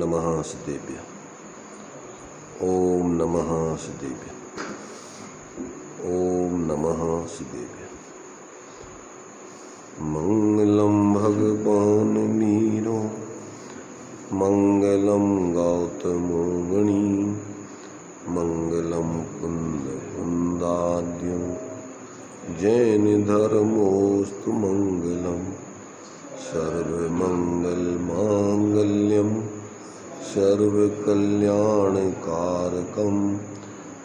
नमः सिद्धेभ्यः। ओम नमः सिद्धेभ्यः। ओम नमः सिद्धेभ्यः। मंगलम भगवान मीरो, मंगलम गौतमो गणी, मंगलम कुंद कुंदाद्यो, जैन धर्मोस्तु मंगलम, सर्वमंगल मांगल्यम सर्वकल्याणकारकम,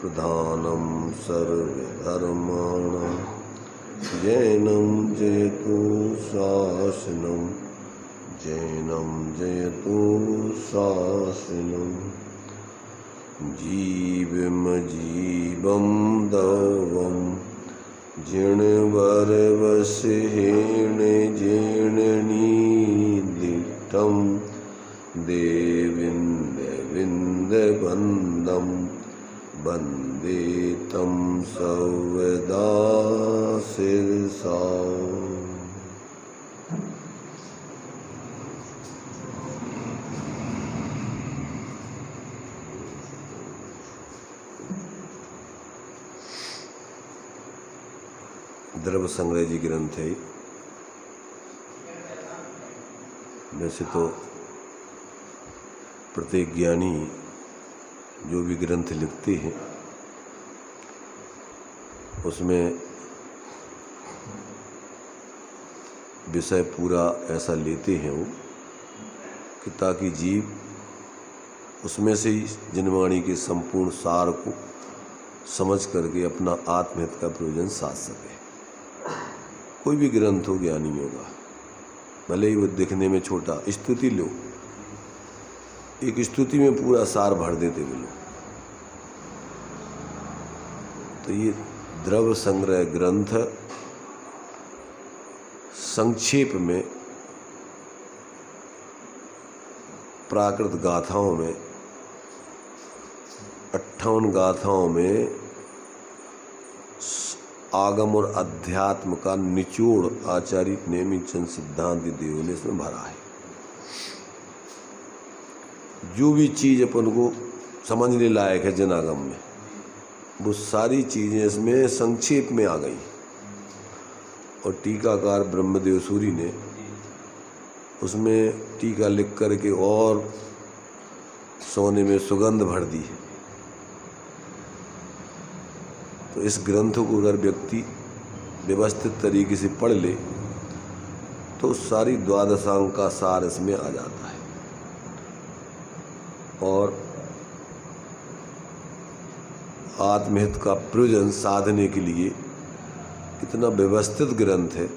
प्रधानम सर्वधर्माणां, जैनं जयतु शासनं, जैनं जयतु शासनं। जीवम जीवं दवं जिणवरवसहेण जेणनीदिष्टं, देविन्दविन्दबन्धं वन्दे तं सर्वदा शिरसा। द्रव्य संग्रह जी ग्रंथ है। वैसे तो प्रत्येक ज्ञानी जो भी ग्रंथ लिखते हैं उसमें विषय पूरा ऐसा लेते हैं वो कि ताकि जीव उसमें से ही जिनवाणी के संपूर्ण सार को समझ करके अपना आत्महित का प्रयोजन साध सके। कोई भी ग्रंथ हो ज्ञानियों का, भले ही वो दिखने में छोटा, स्तुति लो, एक स्तुति में पूरा सार भर देते वे लोग। तो ये द्रव्य संग्रह ग्रंथ संक्षेप में प्राकृत गाथाओं में 58 गाथाओं में आगम और अध्यात्म का निचोड़ आचार्य नेमिचंद सिद्धांत देव ने इसमें भरा है। जो भी चीज़ अपन को समझने लायक है जनागम में, वो सारी चीज़ें इसमें संक्षेप में आ गई। और टीकाकार ब्रह्मदेव सूरी ने उसमें टीका लिख करके और सोने में सुगंध भर दी है। तो इस ग्रंथ को अगर व्यक्ति व्यवस्थित तरीके से पढ़ ले तो सारी द्वादशांग का सार इसमें आ जाता है। और आत्महित का प्रयोजन साधने के लिए इतना व्यवस्थित ग्रंथ है,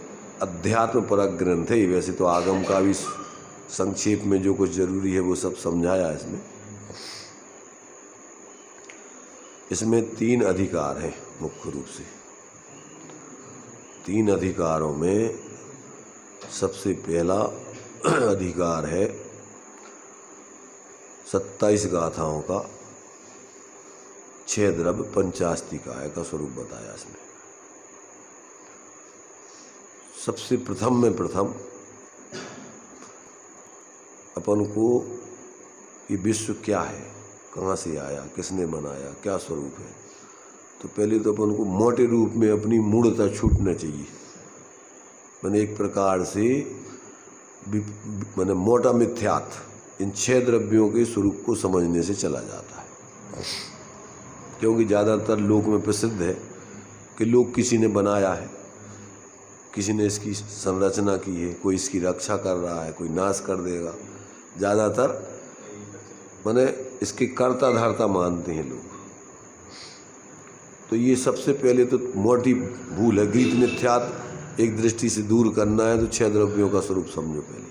अध्यात्म परक ग्रंथ है। वैसे तो आगम का भी संक्षेप में जो कुछ जरूरी है वो सब समझाया इसमें। इसमें 3 अधिकार हैं मुख्य रूप से। 3 अधिकारों में सबसे पहला अधिकार है 27 गाथाओं का 6 द्रव्य पंचास्तिकाय का स्वरूप बताया इसमें। सबसे प्रथम में प्रथम अपन को ये विश्व क्या है, कहाँ से आया, किसने बनाया, क्या स्वरूप है, तो पहले तो अपन को मोटे रूप में अपनी मूढ़ता छूटना चाहिए। मैंने एक प्रकार से मैंने मोटा मिथ्यात्व इन 6 द्रव्यों के स्वरूप को समझने से चला जाता है। क्योंकि ज़्यादातर लोक में प्रसिद्ध है कि लोग किसी ने बनाया है, किसी ने इसकी संरचना की है, कोई इसकी रक्षा कर रहा है, कोई नाश कर देगा। ज़्यादातर मैंने इसके कर्ता धर्ता मानते हैं लोग। तो ये सबसे पहले तो मोटी भूल है। गीत मिथ्यात्व एक दृष्टि से दूर करना है तो 6 द्रव्यों का स्वरूप समझो पहले।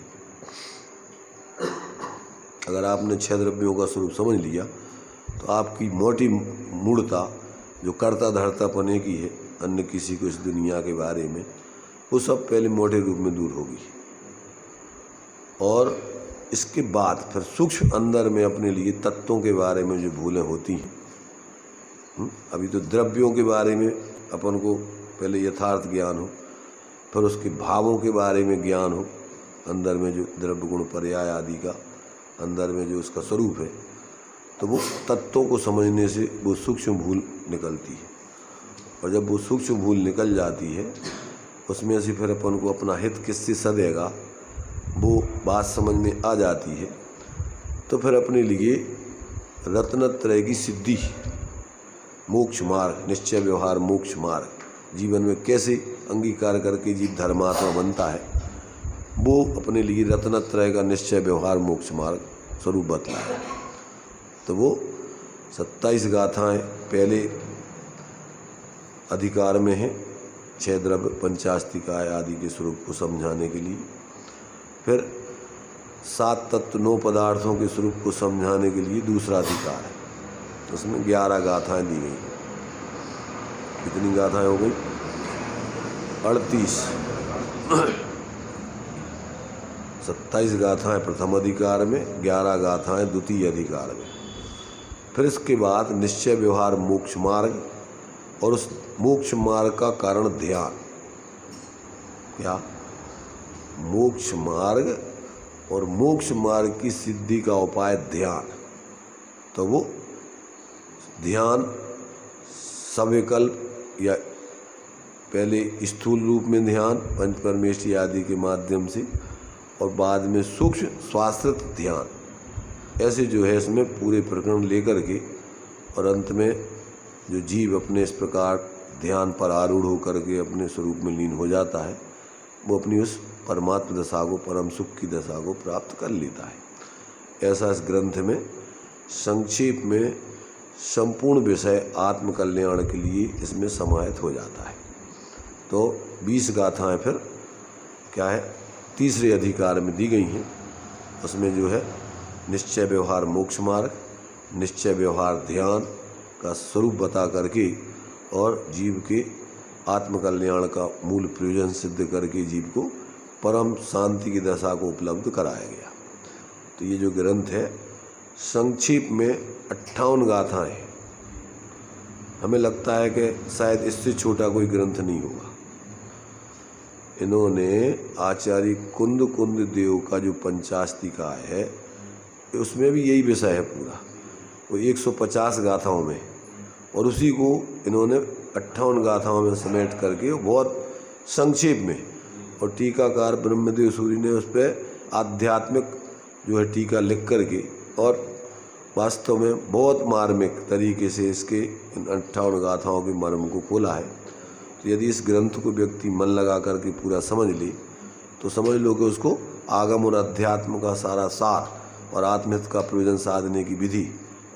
अगर आपने 6 द्रव्यों का स्वरूप समझ लिया तो आपकी मोटी मूढ़ता जो कर्ता धर्ता पने की है अन्य किसी को इस दुनिया के बारे में, वो सब पहले मोटे रूप में दूर होगी। और इसके बाद फिर सूक्ष्म अंदर में अपने लिए तत्वों के बारे में जो भूलें होती हैं, अभी तो द्रव्यों के बारे में अपन को पहले यथार्थ ज्ञान हो, फिर उसके भावों के बारे में ज्ञान हो, अंदर में जो द्रव्य गुण पर्याय आदि का, अंदर में जो उसका स्वरूप है, तो वो तत्वों को समझने से वो सूक्ष्म भूल निकलती है। और जब वो सूक्ष्म भूल निकल जाती है, उसमें से फिर अपन को अपना हित किससे सदेगा वो बात समझ में आ जाती है, तो फिर अपने लिए रत्नत्रय की सिद्धि, मोक्ष मार्ग, निश्चय व्यवहार मोक्ष मार्ग, जीवन में कैसे अंगीकार करके जीव धर्मात्मा बनता है, वो अपने लिए रत्नत्रय का निश्चय व्यवहार मोक्ष मार्ग स्वरूप बतलाया। तो वो 27 गाथाएँ पहले अधिकार में हैं, 6 द्रव्य पंचास्तिकाय आदि के स्वरूप को समझाने के लिए। फिर 7 तत्व 9 पदार्थों के स्वरूप को समझाने के लिए दूसरा अधिकार है, उसमें 11 गाथाएँ दी गई। कितनी गाथाएँ हो गई? 38। 27 गाथाएँ प्रथम अधिकार में, 11 गाथाएँ द्वितीय अधिकार में। फिर इसके बाद निश्चय व्यवहार मोक्ष मार्ग, और उस मोक्ष मार्ग का कारण ध्यान। क्या? मोक्ष मार्ग और मोक्ष मार्ग की सिद्धि का उपाय ध्यान। तो वो ध्यान सविकल्प या पहले स्थूल रूप में ध्यान पंच परमेष्ठी आदि के माध्यम से, और बाद में सूक्ष्म स्वाश्रित ध्यान, ऐसे जो है इसमें पूरे प्रकरण लेकर के, और अंत में जो जीव अपने इस प्रकार ध्यान पर आरूढ़ होकर के अपने स्वरूप में लीन हो जाता है, वो अपनी उस परमात्म दशा को, परम सुख की दशा को प्राप्त कर लेता है। ऐसा इस ग्रंथ में संक्षेप में संपूर्ण विषय आत्मकल्याण के लिए इसमें समाहित हो जाता है। तो 20 गाथाएँ फिर क्या है, तीसरे अधिकार में दी गई हैं। उसमें जो है निश्चय व्यवहार मोक्ष मार्ग, निश्चय व्यवहार ध्यान का स्वरूप बता करके, और जीव के आत्मकल्याण का मूल प्रयोजन सिद्ध करके जीव को परम शांति की दशा को उपलब्ध कराया गया। तो ये जो ग्रंथ है संक्षेप में 58 गाथाएँ हैं। हमें लगता है कि शायद इससे छोटा कोई ग्रंथ नहीं होगा। इन्होंने आचार्य कुंद देव का जो पंचास्तिका है, उसमें भी यही विषय है पूरा, वो 150 गाथाओं में, और उसी को इन्होंने 58 गाथाओं में समेट करके बहुत संक्षेप में, और टीकाकार ब्रह्मदेव सूरी ने उस पर आध्यात्मिक जो है टीका लिख करके, और वास्तव में बहुत मार्मिक तरीके से इसके इन 58 गाथाओं के मर्म को खोला है। तो यदि इस ग्रंथ को व्यक्ति मन लगा करके पूरा समझ ले, तो समझ लो कि उसको आगम और अध्यात्म का सारा सार और आत्महित का प्रयोजन साधने की विधि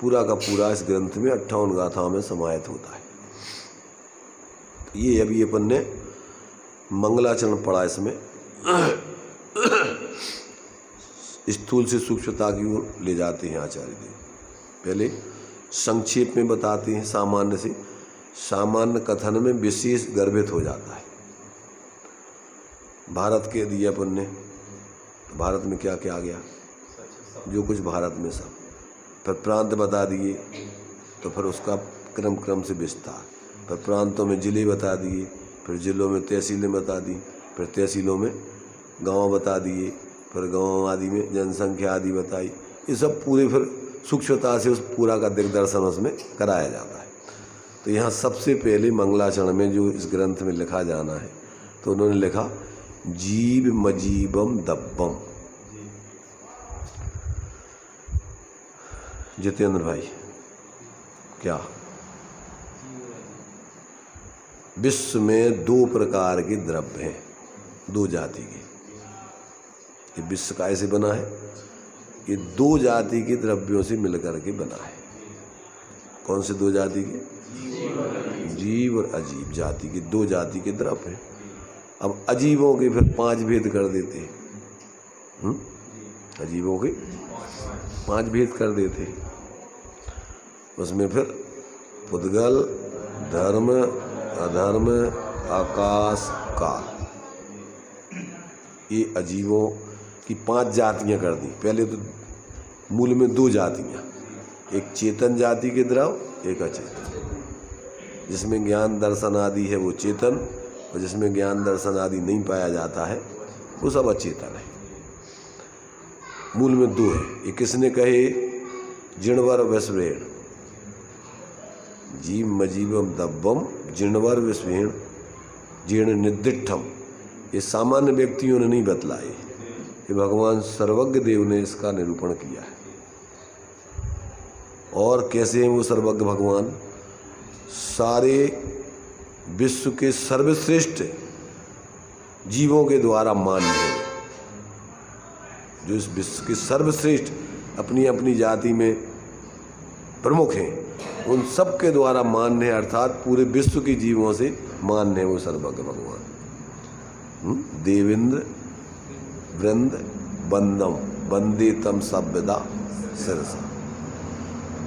पूरा का पूरा इस ग्रंथ में 58 गाथाओं में समाहित होता है। ये अभी अपन ने मंगलाचरण पढ़ा, इसमें स्थूल से सूक्ष्मता की ओर ले जाते हैं आचार्य देव। पहले संक्षेप में बताते हैं, सामान्य से, सामान्य कथन में विशेष गर्भित हो जाता है। भारत के दिए अपन ने, तो भारत में क्या क्या आ गया, जो कुछ भारत में सब, फिर प्रांत बता दिए, तो फिर उसका क्रम से विस्तार, फिर प्रांतों में जिले बता दिए, फिर जिलों में तहसीलें बता दी, फिर तहसीलों में गांव बता दिए, फिर गांव आदि में जनसंख्या आदि बताई। ये सब पूरे फिर सूक्ष्मता से उस पूरा का दिग्दर्शन उसमें कराया जाता है। तो यहाँ सबसे पहले मंगलाचरण में जो इस ग्रंथ में लिखा जाना है, तो उन्होंने लिखा जीव मजीबम दब्बम। जितेंद्र भाई, क्या विश्व में 2 प्रकार के द्रव्य हैं, 2 जाति के। ये विश्व का ऐसे बना है, ये 2 जाति के द्रव्यों से मिलकर के बना है। कौन से 2 जाति के? जीव और अजीब जाति के 2 जाति के द्रव्य हैं। अब अजीबों के फिर 5 भेद कर देते हैं। अजीबों के 5 भेद कर देते हैं। उसमें फिर पुद्गल, धर्म, अधर्म, आकाश, काल, ये अजीबों की 5 जातियाँ कर दी। पहले तो मूल में 2 जातियाँ, एक चेतन जाति के द्रव, एक अचेतन। जिसमें ज्ञान दर्शन आदि है वो चेतन, और जिसमें ज्ञान दर्शन आदि नहीं पाया जाता है वो सब अचेतन है। मूल में दो है। ये किसने कहे? जिणवर विश्वेण, जीव मजीवम दब्बम जिणवर विश्वेण जीर्ण निर्दिष्टम। ये सामान्य व्यक्तियों ने नहीं बतलाए, कि भगवान सर्वज्ञ देव ने इसका निरूपण किया है। और कैसे हैं वो सर्वज्ञ भगवान? सारे विश्व के सर्वश्रेष्ठ जीवों के द्वारा मान्य है, जो इस विश्व के सर्वश्रेष्ठ अपनी अपनी जाति में प्रमुख हैं, उन सब के द्वारा मान्य है, अर्थात पूरे विश्व के जीवों से मान्य है वो सर्वज्ञ भगवान। देवेंद्र वृंद बंदम वंदे तम सभ्यदा सिरसा।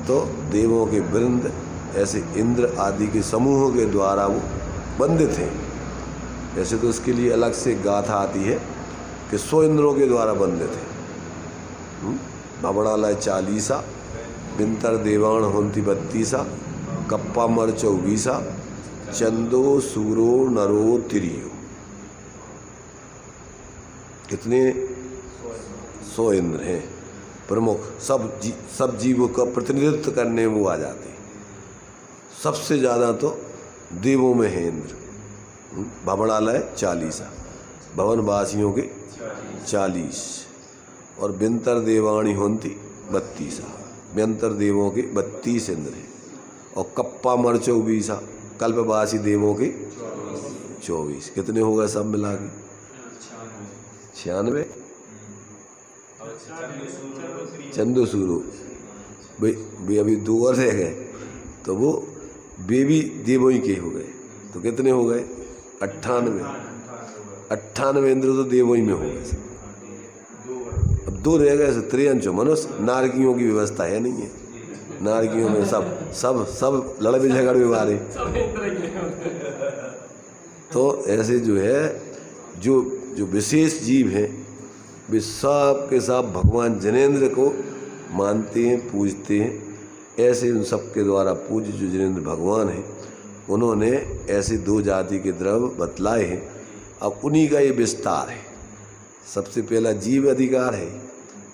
तो देवों के वृंद ऐसे इंद्र आदि के समूहों के द्वारा वो वंदित हैं। ऐसे तो इसके लिए अलग से गाथा आती है कि 100 इंद्रों के द्वारा वंदित है। भवणालय 40, बिंतर देवाण होंति 32, कप्पा मर 24, चंदो सूरो नरो तिरियो। कितने? 100 इंद्र हैं प्रमुख। सब जीवों का प्रतिनिधित्व करने वो आ जाते हैं। सबसे ज़्यादा तो देवों में है इंद्र। भवणालय 40, भवनवासियों के 40, और बिंतर देवाणी होंती 32, व्यंतर देवों के 32 इंद्र हैं। और कप्पा मर 24, कल्पवासी देवों के 24। कितने हो गए सब मिला के? 96। चंदो सूरो भाई अभी 2 और रह गए, तो वो वे भी देवों ही के हो गए। तो कितने हो गए? 98। 98 इंद्र तो देवों ही में हो गए। अब 2 रह गए, 53 मनुष्य। नारकियों की व्यवस्था है नहीं है, नारकियों में सब सब सब लड़े झगड़े वाले। तो ऐसे जो है जो विशेष जीव हैं वे सब के सब भगवान जिनेंद्र को मानते हैं, पूजते हैं। ऐसे उन सब के द्वारा पूज्य जो जिनेंद्र भगवान हैं, उन्होंने ऐसे 2 जाति के द्रव्य बतलाए हैं। अब उन्हीं का ये विस्तार है। सबसे पहला जीव अधिकार है।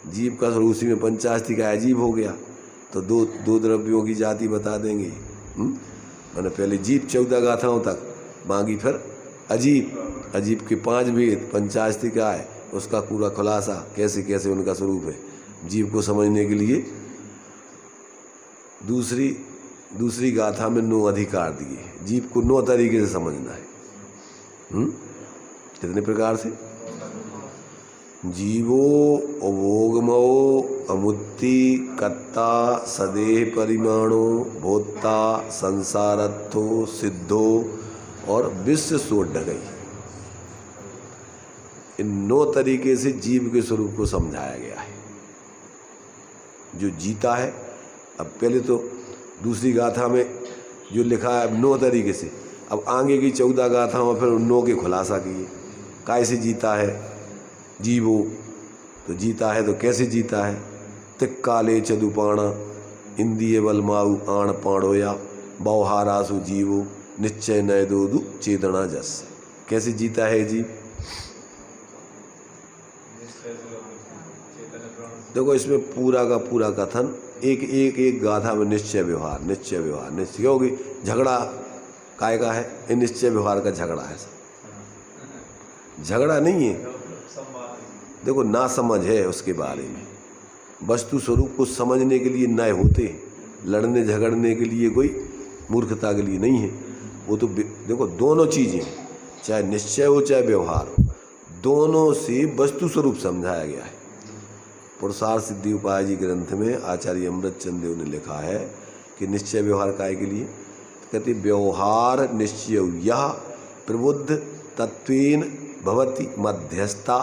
जीव का उसी में पंचास्ति का अजीब हो गया, तो दो द्रव्यों की जाति बता देंगे। मैंने पहले जीव 14 गाथाओं तक, बाकी फिर अजीब के 5 भेद, पंचास्ति का है उसका पूरा खुलासा, कैसे कैसे उनका स्वरूप है। जीव को समझने के लिए दूसरी गाथा में 9 अधिकार दिए। जीव को 9 तरीके से समझना है। कितने प्रकार से? जीवो अवोगमो अमुत्ति कत्ता सदेह परिमाणो भोक्ता संसारत्थो सिद्धो और विश्व सोड गई। इन 9 तरीके से जीव के स्वरूप को समझाया गया है। जो जीता है, अब पहले तो दूसरी गाथा में जो लिखा है 9 तरीके से, अब आगे की 14 गाथाओं में फिर उन 9 के खुलासा किए। कैसे जीता है जीवो? तो जीता है तो कैसे जीता है? तिक्काले चदुपाणा इंदिये बलमाऊ आण पाणोया बौहारासु जीवो निश्चय नय दोदु चेतना जस। कैसे जीता है जीव? देखो इसमें पूरा का पूरा कथन एक गाथा में निश्चय व्यवहार क्योंकि झगड़ा काय का है? ये निश्चय व्यवहार का झगड़ा है। झगड़ा नहीं है, देखो ना समझ है उसके बारे में। वस्तु स्वरूप को समझने के लिए नए होते, लड़ने झगड़ने के लिए कोई मूर्खता के लिए नहीं है। वो तो देखो दोनों चीज़ें, चाहे निश्चय हो चाहे व्यवहार हो, दोनों से वस्तु स्वरूप समझाया गया है। पुरुषार्थ सिद्धि उपाय जी ग्रंथ में आचार्य अमृतचंद देव ने लिखा है कि निश्चय व्यवहार काय के लिए? कहते व्यवहार निश्चय यह प्रबुद्ध तत्वेन भवति मध्यस्था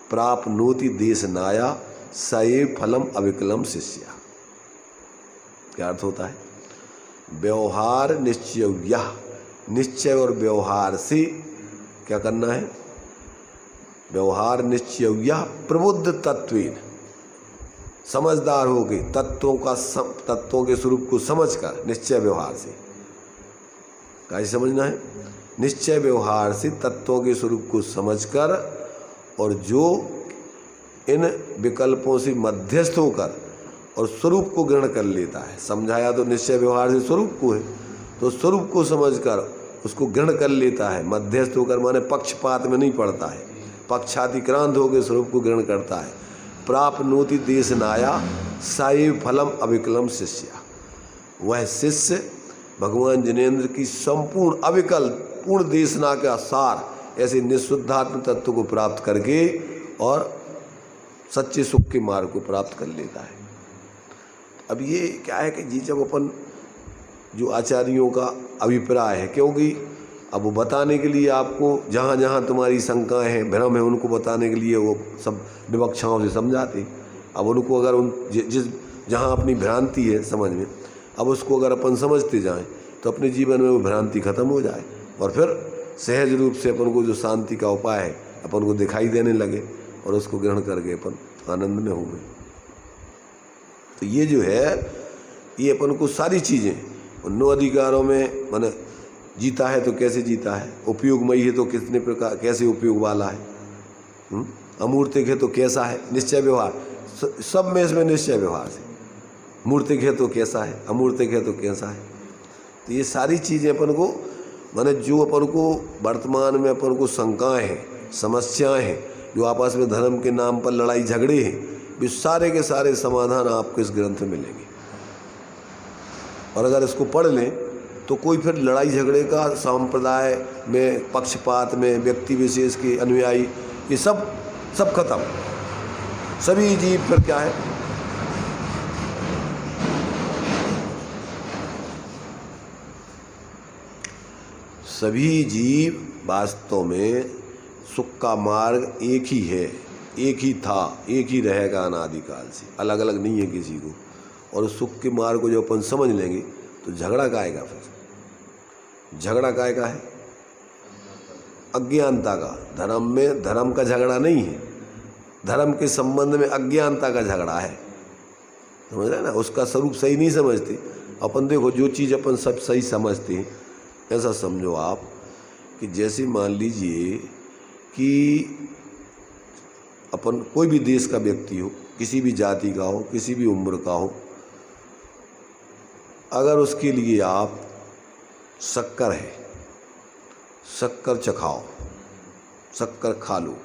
प्राप्नोति देशनाया सएव फलम अविकलम शिष्या। क्या अर्थ होता है? व्यवहार निश्चय यह, निश्चय और व्यवहार से क्या करना है? व्यवहार निश्चय यह प्रबुद्ध तत्वेन, समझदार हो गए तत्वों के स्वरूप को समझकर। निश्चय व्यवहार से कैसे समझना है? निश्चय व्यवहार से तत्वों के स्वरूप को समझकर, और जो इन विकल्पों से मध्यस्थ होकर और स्वरूप को ग्रहण कर लेता है। समझाया तो निश्चय व्यवहार से स्वरूप को है, तो स्वरूप को समझकर उसको ग्रहण कर लेता है। मध्यस्थ होकर माने पक्षपात में नहीं पड़ता है, पक्षातिक्रांत होकर स्वरूप को ग्रहण करता है। प्राप्नोति देशनाया साएव फलम अविकलम शिष्या, वह शिष्य भगवान जिनेन्द्र की संपूर्ण अविकल पूर्ण देशना के सार ऐसे निःशुद्धात्म तत्व को प्राप्त करके और सच्चे सुख के मार्ग को प्राप्त कर लेता है। अब ये क्या है कि जी जब अपन जो आचार्यों का अभिप्राय है, क्योंकि अब वो बताने के लिए आपको जहाँ जहाँ तुम्हारी शंकाएं हैं, भ्रम है, उनको बताने के लिए वो सब विवक्षाओं से समझाते। अब उनको अगर उन जिस जहाँ अपनी भ्रांति है समझ में, अब उसको अगर अपन समझते जाएं तो अपने जीवन में वो भ्रांति खत्म हो जाए और फिर सहज रूप से अपन को जो शांति का उपाय है अपन को दिखाई देने लगे और उसको ग्रहण करके अपन आनंद में हो गए। तो ये जो है ये अपन को सारी चीज़ें 9 अधिकारों में माने जीता है तो कैसे जीता है, उपयोगमयी है तो कितने प्रकार कैसे उपयोग वाला है, अमूर्तिक है तो कैसा है, निश्चय व्यवहार सब में इसमें निश्चय व्यवहार से, मूर्तिक है तो कैसा है, अमूर्तिक है तो कैसा है। तो ये सारी चीज़ें अपन को माने जो अपन को वर्तमान में अपन को शंकाएँ हैं, समस्याएँ हैं, जो आपस में धर्म के नाम पर लड़ाई झगड़े हैं, वे सारे के सारे समाधान आपको इस ग्रंथ में मिलेंगे। और अगर इसको पढ़ लें तो कोई फिर लड़ाई झगड़े का संप्रदाय में, पक्षपात में, व्यक्ति विशेष के अनुयायी, ये सब खत्म। सभी जीव फिर क्या है, सभी जीव वास्तव में सुख का मार्ग एक ही है, एक ही था, एक ही रहेगा अनादिकाल से, अलग अलग नहीं है किसी को। और उस सुख के मार्ग को जो अपन समझ लेंगे तो झगड़ा काहेगा, फिर झगड़ा काहेगा है अज्ञानता का। धर्म में धर्म का झगड़ा नहीं है, धर्म के संबंध में अज्ञानता का झगड़ा है, समझ रहे ना। उसका स्वरूप सही नहीं समझते अपन। देखो जो चीज़ अपन सब सही समझते हैं, ऐसा समझो आप कि जैसे मान लीजिए कि अपन कोई भी देश का व्यक्ति हो, किसी भी जाति का हो, किसी भी उम्र का हो, अगर उसके लिए आप शक्कर है, शक्कर चखाओ, शक्कर खा लो,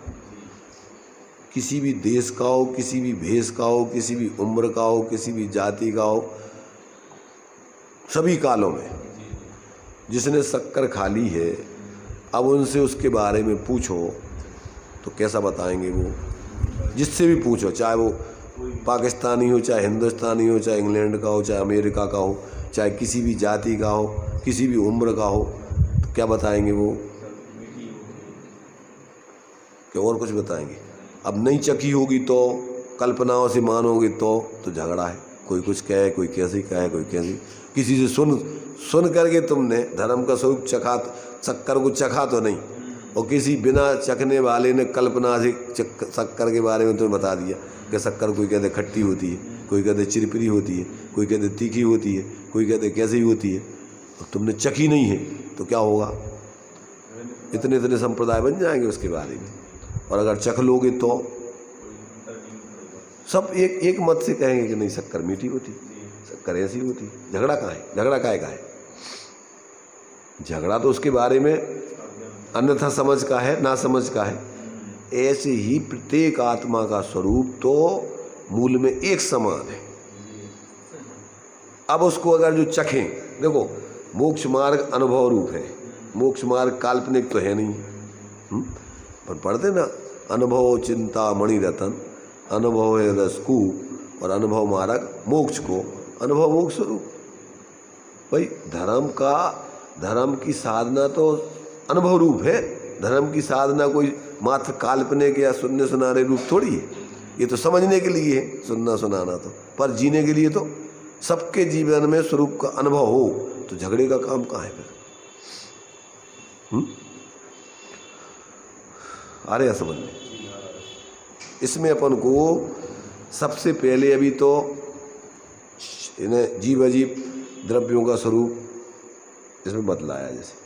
किसी भी देश का हो, किसी भी भेष का हो, किसी भी उम्र का हो, किसी भी जाति का हो, सभी कालों में जिसने शक्कर खा ली है, अब उनसे उसके बारे में पूछो तो कैसा बताएंगे वो। जिससे भी पूछो, चाहे वो पाकिस्तानी हो, चाहे हिंदुस्तानी हो, चाहे इंग्लैंड का हो, चाहे अमेरिका का हो, चाहे किसी भी जाति का हो, किसी भी उम्र का हो, तो क्या बताएंगे वो, क्या और कुछ बताएंगे। अब नहीं चखी होगी तो, कल्पनाओं से मानोगे तो झगड़ा है। कोई कुछ कहे, कोई कैसे कहे, कोई कैसे। किसी से सुन करके तुमने धर्म का स्वरूप चखा, शक्कर को चखा तो नहीं, और किसी बिना चखने वाले ने कल्पना से शक्कर के बारे में तुम्हें बता दिया कि शक्कर कोई कहते खट्टी होती है, कोई कहते चिरपिरी होती है, कोई कहते तीखी होती है, कोई कहते कैसे ही होती है, और तुमने चखी नहीं है तो क्या होगा, इतने इतने संप्रदाय बन जाएंगे उसके बारे में। और अगर चख लोगे तो सब एक मत से कहेंगे कि नहीं शक्कर मीठी होती, शक्कर ऐसी होती। झगड़ा कहाँ है, झगड़ा काहे का है, झगड़ा तो उसके बारे में अन्यथा समझ का है, ना समझ का है। ऐसे ही प्रत्येक आत्मा का स्वरूप तो मूल में एक समान है। अब उसको अगर जो चखें, देखो मोक्ष मार्ग अनुभव रूप है, मोक्ष मार्ग काल्पनिक तो है नहीं, पर पढ़ते ना, अनुभव चिंता मणि रतन, अनुभव है रसकूप, और अनुभव मार्ग मोक्ष को, अनुभव मोक्ष स्वरूप। भाई धर्म की साधना तो अनुभव रूप है, धर्म की साधना कोई मात्र काल्पनिक या सुनने सुनाने रूप थोड़ी है। ये तो समझने के लिए है सुनना सुनाना, तो पर जीने के लिए तो सबके जीवन में स्वरूप का अनुभव हो, तो झगड़े का काम कहाँ है फिर। आ रहे हैं समझ में। इसमें अपन को सबसे पहले अभी तो इन्हें जीव अजीब द्रव्यों का स्वरूप इसमें बतलाया। जैसे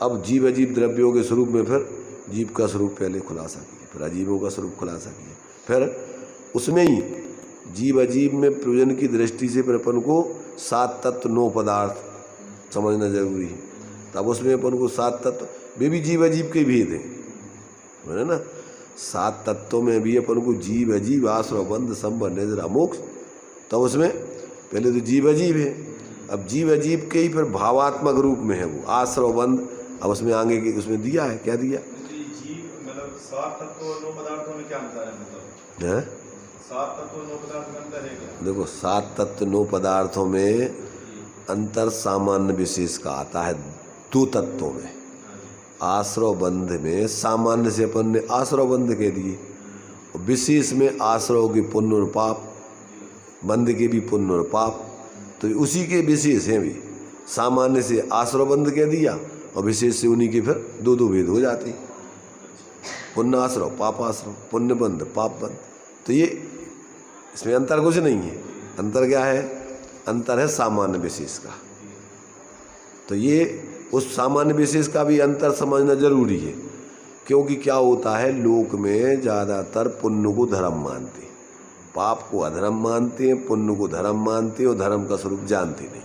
अब जीव अजीब द्रव्यों के स्वरूप में फिर जीव का स्वरूप पहले खुलासा किया, फिर अजीबों का स्वरूप खुलासा किया, फिर उसमें ही जीव अजीब में प्रयोजन की दृष्टि से फिर अपन को 7 तत्व 9 पदार्थ समझना जरूरी है। तब उसमें अपन को 7 तत्व वे भी जीव अजीब के भेद हैं, है ना। 7 तत्वों में भी अपन को जीव अजीब आश्रव बंध संबंध निद्रा मोक्ष, तब उसमें पहले तो जीव अजीब है। अब जीव अजीब के ही फिर भावात्मक रूप में है वो आश्रव बंध। अब उसमें आगे की उसमें दिया है, क्या दिया? जीव मतलब 7 तत्व और 9 पदार्थों में क्या अंतर है? मतलब है 7 तत्व और 9 पदार्थ में अंतर है क्या? देखो 7 तत्व 9 पदार्थों में अंतर सामान्य विशेष का आता है 2 तत्वों में। आश्रव बंध में सामान्य से अपन ने आश्रव बंध कह दिए, और विशेष में आश्रव के पुण्य और पाप, बंध के भी पुण्य और पाप, तो उसी के विशेष हैं भी। सामान्य से आश्रव बंध कह दिया और विशेष से उन्हीं के फिर 2 भेद हो जाते, पुण्य आश्रव पाप आश्रव, पुण्य बंध पाप बंध। तो ये इसमें अंतर कुछ नहीं है। अंतर क्या है? अंतर है सामान्य विशेष का। तो ये उस सामान्य विशेष का भी अंतर समझना जरूरी है, क्योंकि क्या होता है लोक में ज़्यादातर पुण्य को धर्म मानते हैं, पाप को अधर्म मानते हैं, पुण्य को धर्म मानते हैं और धर्म का स्वरूप जानते नहीं।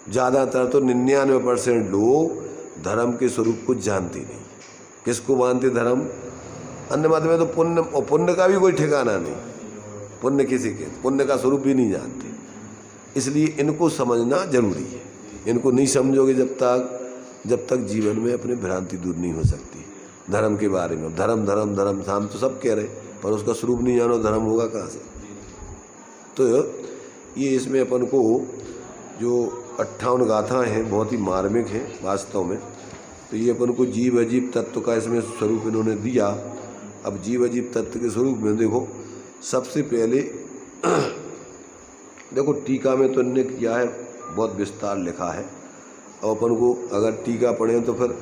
ज़्यादातर तो 99% लोग धर्म के स्वरूप को जानते नहीं। किसको मानते धर्म? अन्य मत में तो पुण्य, और पुण्य का भी कोई ठिकाना नहीं। पुण्य किसी के पुण्य का स्वरूप भी नहीं जानते, इसलिए इनको समझना जरूरी है। इनको नहीं समझोगे जब तक जीवन में अपनी भ्रांति दूर नहीं हो सकती धर्म के बारे में। धर्म धर्म धर्म धाम तो सब कह रहे, पर उसका स्वरूप नहीं जानो, धर्म होगा कहाँ से? तो ये इसमें अपन को जो 58 गाथा हैं बहुत ही मार्मिक हैं वास्तव में। तो ये अपन को जीव अजीब तत्व का इसमें स्वरूप इन्होंने दिया। अब जीव अजीब तत्व के स्वरूप में देखो, सबसे पहले देखो टीका में तो इन्होंने किया है, बहुत विस्तार लिखा है। अब अपन को अगर टीका पढ़ें तो फिर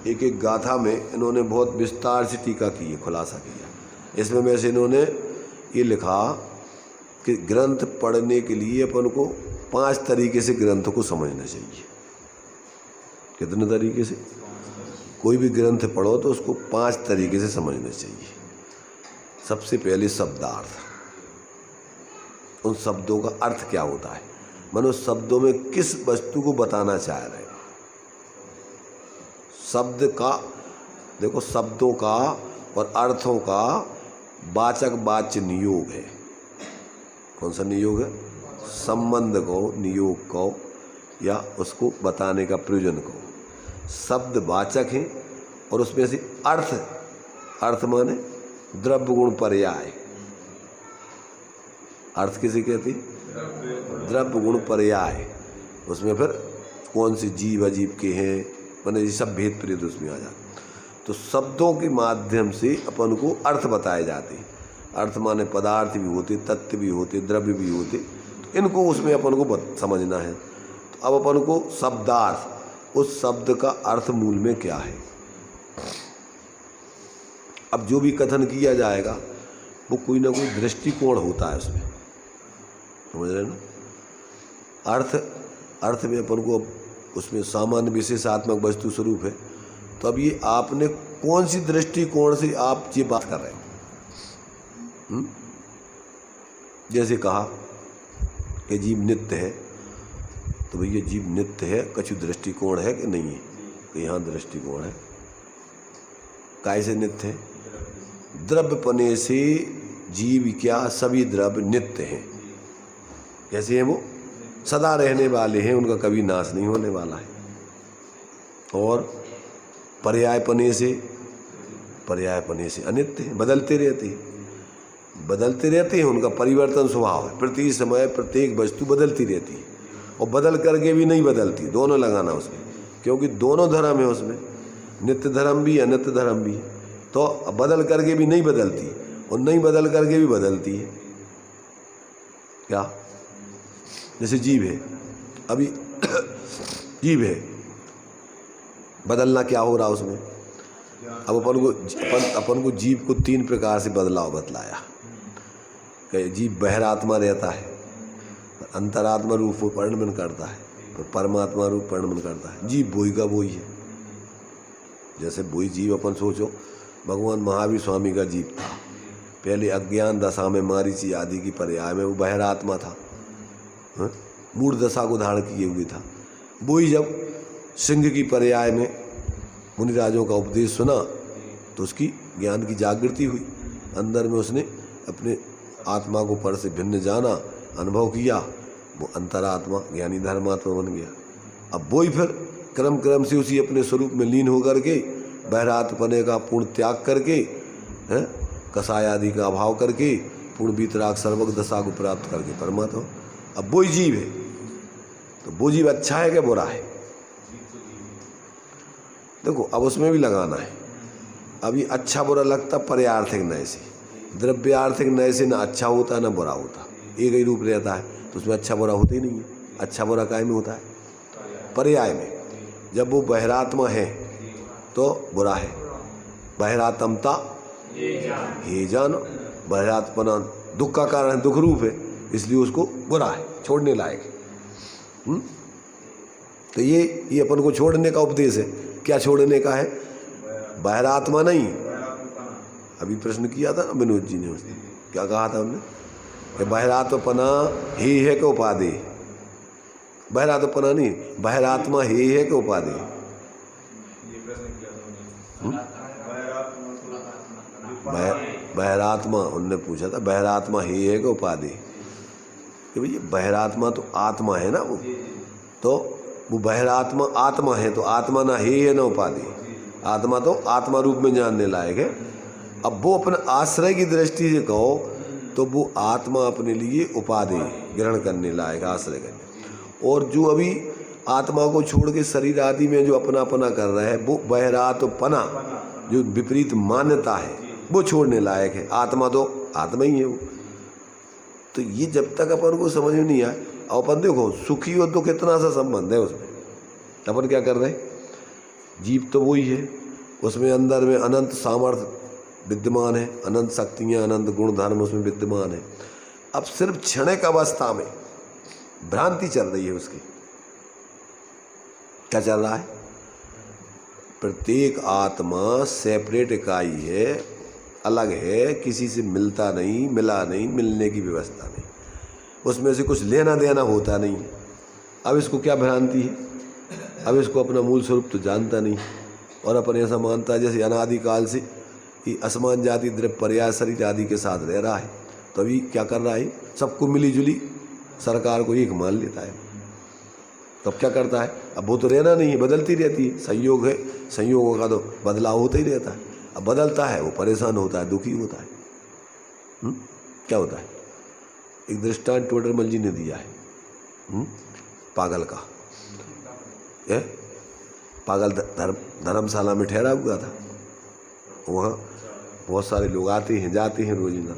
एक एक गाथा में इन्होंने बहुत विस्तार से टीका की है, खुलासा किया। इसमें वैसे इन्होंने ये लिखा कि ग्रंथ पढ़ने के लिए अपन को 5 तरीके से ग्रंथ को समझना चाहिए। कितने तरीके से? कोई भी ग्रंथ पढ़ो तो उसको 5 तरीके से समझना चाहिए। सबसे पहले शब्दार्थ, उन शब्दों का अर्थ क्या होता है, मानो शब्दों में किस वस्तु को बताना चाह रहे हैं। शब्द का देखो, शब्दों का और अर्थों का वाचक वाच्य नियोग है। कौन सा नियोग है? संबंध को, नियोग को, या उसको बताने का प्रयोजन को। शब्द वाचक हैं और उसमें से अर्थ माने द्रव्य गुण पर्याय। अर्थ किसे कहते हैं? द्रव्य गुण पर्याय। उसमें फिर कौन से जीव अजीब के हैं, माने ये सब भेद प्रेद उसमें आ जाते। तो शब्दों के माध्यम से अपन को अर्थ बताए जाते हैं। अर्थ माने पदार्थ भी होते, तत्व भी होते, द्रव्य भी होते, तो इनको उसमें अपन को समझना है। तो अब अपन को शब्दार्थ, उस शब्द का अर्थ मूल में क्या है। अब जो भी कथन किया जाएगा वो कोई ना कोई दृष्टिकोण होता है उसमें, समझ रहे ना। अर्थ में अपन को उसमें सामान्य विशेषात्मक वस्तु स्वरूप है। तो अब ये आपने कौन सी दृष्टिकोण से आप ये बात कर रहे हैं? जैसे कहा कि जीव नित्य है, तो भैया जीव नित्य है, कछु दृष्टिकोण है कि नहीं है? तो यहाँ दृष्टिकोण है। कैसे नित्य है? द्रव्यपने से जीव क्या सभी द्रव्य नित्य हैं। कैसे हैं वो? सदा रहने वाले हैं, उनका कभी नाश नहीं होने वाला है। और पर्यायपने से अनित्य हैं, बदलते रहते हैं, उनका परिवर्तन स्वभाव है। प्रति समय प्रत्येक वस्तु बदलती रहती है, और बदल करके भी नहीं बदलती, दोनों लगाना उसमें, क्योंकि दोनों धर्म है उसमें, नित्य धर्म भी है, अनित्य धर्म भी है। तो बदल करके भी नहीं बदलती और नहीं बदल करके भी बदलती है। क्या? जैसे जीव है, अभी जीव है, बदलना क्या हो रहा उसमें? अब अपन को जीव को 3 प्रकार से बतलाया कि जीव बहिरात्मा रहता है, अंतरात्मा रूप वो परिणमन करता है, और परमात्मा रूप परिणमन करता है। जीव वही का वही है। जैसे वही जीव अपन सोचो, भगवान महावीर स्वामी का जीव था, पहले अज्ञान दशा में मारीची आदि की पर्याय में वो बहिरात्मा था, मूढ़ दशा को धारण किए हुए था। वही जब सिंह की पर्याय में मुनिराजों का उपदेश सुना तो उसकी ज्ञान की जागृति हुई, अंदर में उसने अपने आत्मा को पर से भिन्न जाना, अनुभव किया, वो अंतरात्मा ज्ञानी धर्मात्मा बन गया। अब वही फिर क्रम क्रम से उसी अपने स्वरूप में लीन होकर के बहिरात्मपने का पूर्ण त्याग करके, कसाय आदि का अभाव करके, पूर्ण वीतराग सर्वग दशा को प्राप्त करके परमात्मा। अब वही जीव है, तो वो जीव अच्छा है क्या बुरा है? देखो अब उसमें भी लगाना है। अब ये अच्छा बुरा लगता पर्यार्थिक नय से, द्रव्यार्थिक नय से ना अच्छा होता ना बुरा होता, एक ही रूप रहता है, तो उसमें अच्छा बुरा होता ही नहीं है। अच्छा बुरा काय में होता है? पर्याय में। जब वो बहिरात्मा है तो बुरा है, बहिरात्मता हे जान, बहिरात्मना दुख का कारण है, दुख रूप है, इसलिए उसको बुरा है, छोड़ने लायक है। तो ये अपन को छोड़ने का उपदेश है। क्या छोड़ने का है? बहिरात्मा नहीं। अभी प्रश्न किया था ना विनोद जी ने, उसने क्या कहा था हमने कि बहिरात्मपना ही है कि उपाधि? बहिरात्मपना नहीं, बहिरात्मा ही है कि उपाधि? बहिरात्मा उनने पूछा था, बहिरात्मा ही है कि उपाधि? कि भैया बहिरात्मा तो आत्मा है ना, वो वो बहिरात्मा आत्मा है, तो आत्मा ना ही है ना उपाधि, आत्मा तो आत्मा रूप में जानने लायक है। अब वो अपने आश्रय की दृष्टि से कहो तो वो आत्मा अपने लिए उपाधि ग्रहण करने लायक, आश्रय करने। और जो अभी आत्मा को छोड़ के शरीर आदि में जो अपना कर रहा है, वो बहिरात्मपना जो विपरीत मान्यता है वो छोड़ने लायक है। आत्मा तो आत्मा ही है वो। तो ये जब तक अपन को समझ में नहीं आए, अपन देखो सुखी और दुख कितना सा संबंध है उसमें। अपन क्या कर रहे हैं? जीव तो वही है, उसमें अंदर में अनंत सामर्थ्य विद्यमान है, अनंत शक्तियाँ, अनंत गुण धर्म उसमें विद्यमान है। अब सिर्फ क्षणिक अवस्था में भ्रांति चल रही है उसकी। क्या चल रहा है? प्रत्येक आत्मा सेपरेट इकाई है, अलग है, किसी से मिलता नहीं, मिला नहीं, मिलने की व्यवस्था नहीं, उसमें से कुछ लेना देना होता नहीं है। अब इसको क्या भ्रांति है? अब इसको अपना मूल स्वरूप तो जानता नहीं, और अपन ऐसा मानता है जैसे अनादिकाल से ये असमान जाति द्रव्य पर्याय शरीर आदि के साथ रह रहा है। तो अभी क्या कर रहा है? सबको मिली जुली सरकार को एक मान लेता है। तब क्या करता है? अब वो तो रहना नहीं है, बदलती रहती है, संयोग है, संयोगों का तो बदलाव होता ही रहता है। अब बदलता है, वो परेशान होता है, दुखी होता है। क्या होता है? एक दृष्टांत टोडरमल जी ने दिया है पागल का। पागल धर्मशाला में ठहरा हुआ था, वहाँ बहुत सारे लोग आते हैं जाते हैं रोजाना।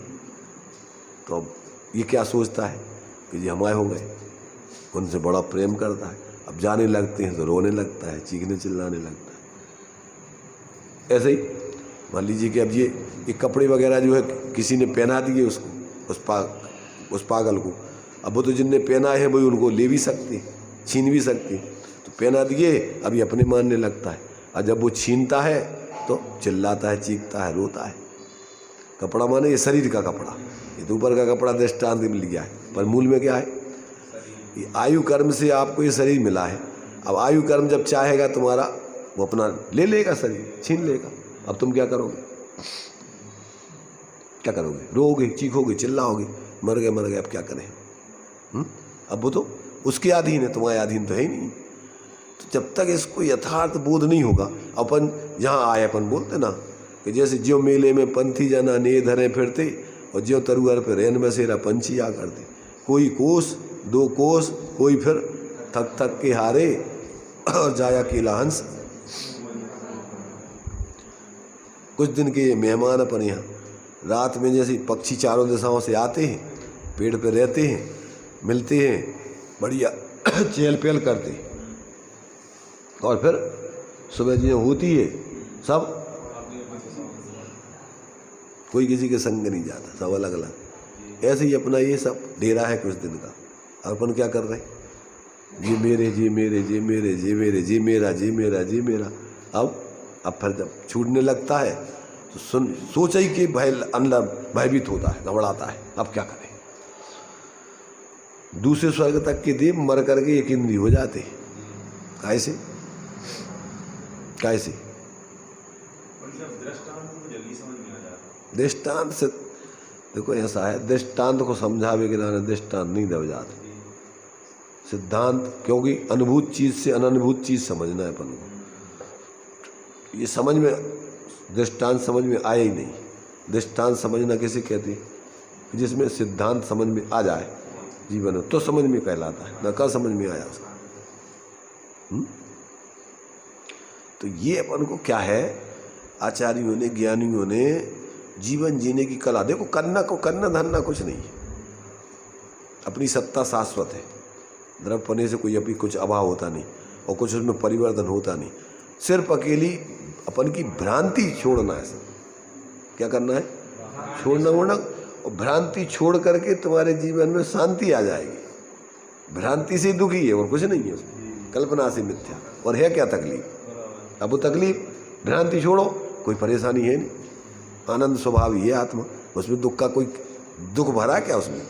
तो अब ये क्या सोचता है कि जी हमारे हो गए, उनसे बड़ा प्रेम करता है। अब जाने लगते हैं तो रोने लगता है, चीखने चिल्लाने लगता है। ऐसे ही मान लीजिए कि अब ये कपड़े वगैरह जो है किसी ने पहना दिए उसको, उस पागल को। अब वो तो जिनने पहना है वही उनको ले भी सकते, छीन भी सकते। तो पहना दिए, अभी अपने मानने लगता है, और जब वो छीनता है तो चिल्लाता है, चीखता है, रोता है। कपड़ा माने ये शरीर का कपड़ा, ये तो ऊपर का कपड़ा दृष्टांत मिल गया है, पर मूल में क्या है? ये आयु कर्म से आपको ये शरीर मिला है। अब आयु कर्म जब चाहेगा तुम्हारा, वो अपना ले लेगा, शरीर छीन लेगा। अब तुम क्या करोगे? क्या करोगे? रोओगे, चीखोगे, चिल्लाओगे, मर गए, अब क्या करें? अब वो तो उसके अधीन है, तुम्हारे अधीन तो है ही नहीं। तो जब तक इसको यथार्थ बोध नहीं होगा, अपन जहाँ आए अपन बोलते ना कि जैसे ज्यों मेले में पंथी जना ने धरे फिरते, और ज्यों तरुअर पे रेन बसेरा पंछी आ करते। कोई कोस दो कोस, कोई फिर थक थक के हारे, और जाया अकेला हंस। कुछ दिन के मेहमान अपन यहाँ रात में जैसे पक्षी चारों दिशाओं से आते हैं, पेड़ पे रहते हैं, मिलते हैं, बढ़िया चहल पहल करते हैं, और फिर सुबह जो होती है सब कोई किसी के संग नहीं जाता, सब अलग अलग। ऐसे ही अपना ये सब डेरा है कुछ दिन का। और अपन क्या कर रहे हैं? जी मेरे, जी मेरे, जी मेरे, जी मेरे, जी मेरा, जी मेरा, जी मेरा। अब फिर जब छूटने लगता है तो सोचा ही कि भय अंदर भयभीत होता है, घबराता है, अब क्या करें। दूसरे स्वर्ग तक के देव मर करके एक इंद्री हो जाते। कैसे कैसे? दृष्टांत से देखो ऐसा है, दृष्टांत को समझावे के नाम दृष्टांत नहीं दब जाते। सिद्धांत, क्योंकि अनुभूत चीज से अननुभूत चीज समझना है अपन को। ये समझ में दृष्टांत समझ में आया ही नहीं। दृष्टांत समझना किसे कहते हैं? जिसमें सिद्धांत समझ में आ जाए जीवन में तो समझ में कहलाता है, न का समझ में आया उसका। तो ये अपन को क्या है, आचार्यों ने, ज्ञानियों ने जीवन जीने की कला, देखो करना धरना कुछ नहीं है, अपनी सत्ता शाश्वत है, द्रव्य पने से कोई अभी कुछ अभाव होता नहीं और कुछ उसमें परिवर्तन होता नहीं। सिर्फ अकेली अपन की भ्रांति छोड़ना है। सब क्या करना है? छोड़ना वोड़ना, और भ्रांति छोड़ करके तुम्हारे जीवन में शांति आ जाएगी। भ्रांति से दुखी है और कुछ नहीं है उसमें, कल्पना से मिथ्या। और है क्या तकलीफ? अब वो तकलीफ, भ्रांति छोड़ो, कोई परेशानी है नहीं, आनंद स्वभाव ही है आत्मा, उसमें दुख का कोई दुख भरा क्या उसमें?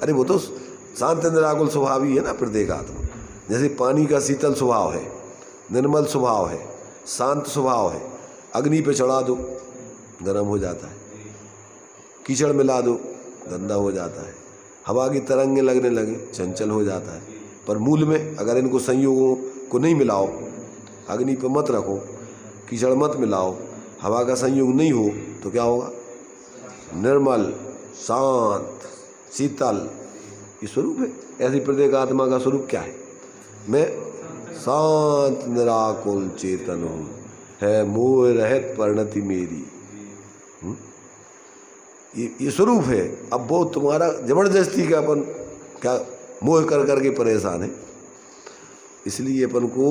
अरे वो तो शांत निराकुल स्वभाव ही है ना प्रत्येक आत्मा। जैसे पानी का शीतल स्वभाव है, निर्मल स्वभाव है, शांत स्वभाव है। अग्नि पे चढ़ा दो गर्म हो जाता है, कीचड़ मिला दो गंदा हो जाता है, हवा की तरंगें लगने लगे चंचल हो जाता है। पर मूल में अगर इनको संयोगों को नहीं मिलाओ, अग्नि पे मत रखो, कीचड़ मत मिलाओ, हवा का संयोग नहीं हो तो क्या होगा? निर्मल, शांत, शीतल, ये स्वरूप है। ऐसी प्रत्येक आत्मा का स्वरूप क्या है? मैं शांत निराकुल चेतन हूँ, है मोह रहित परिणति मेरी। ये स्वरूप है। अब वो तुम्हारा जबरदस्ती का अपन क्या मोह कर करके परेशान है। इसलिए अपन को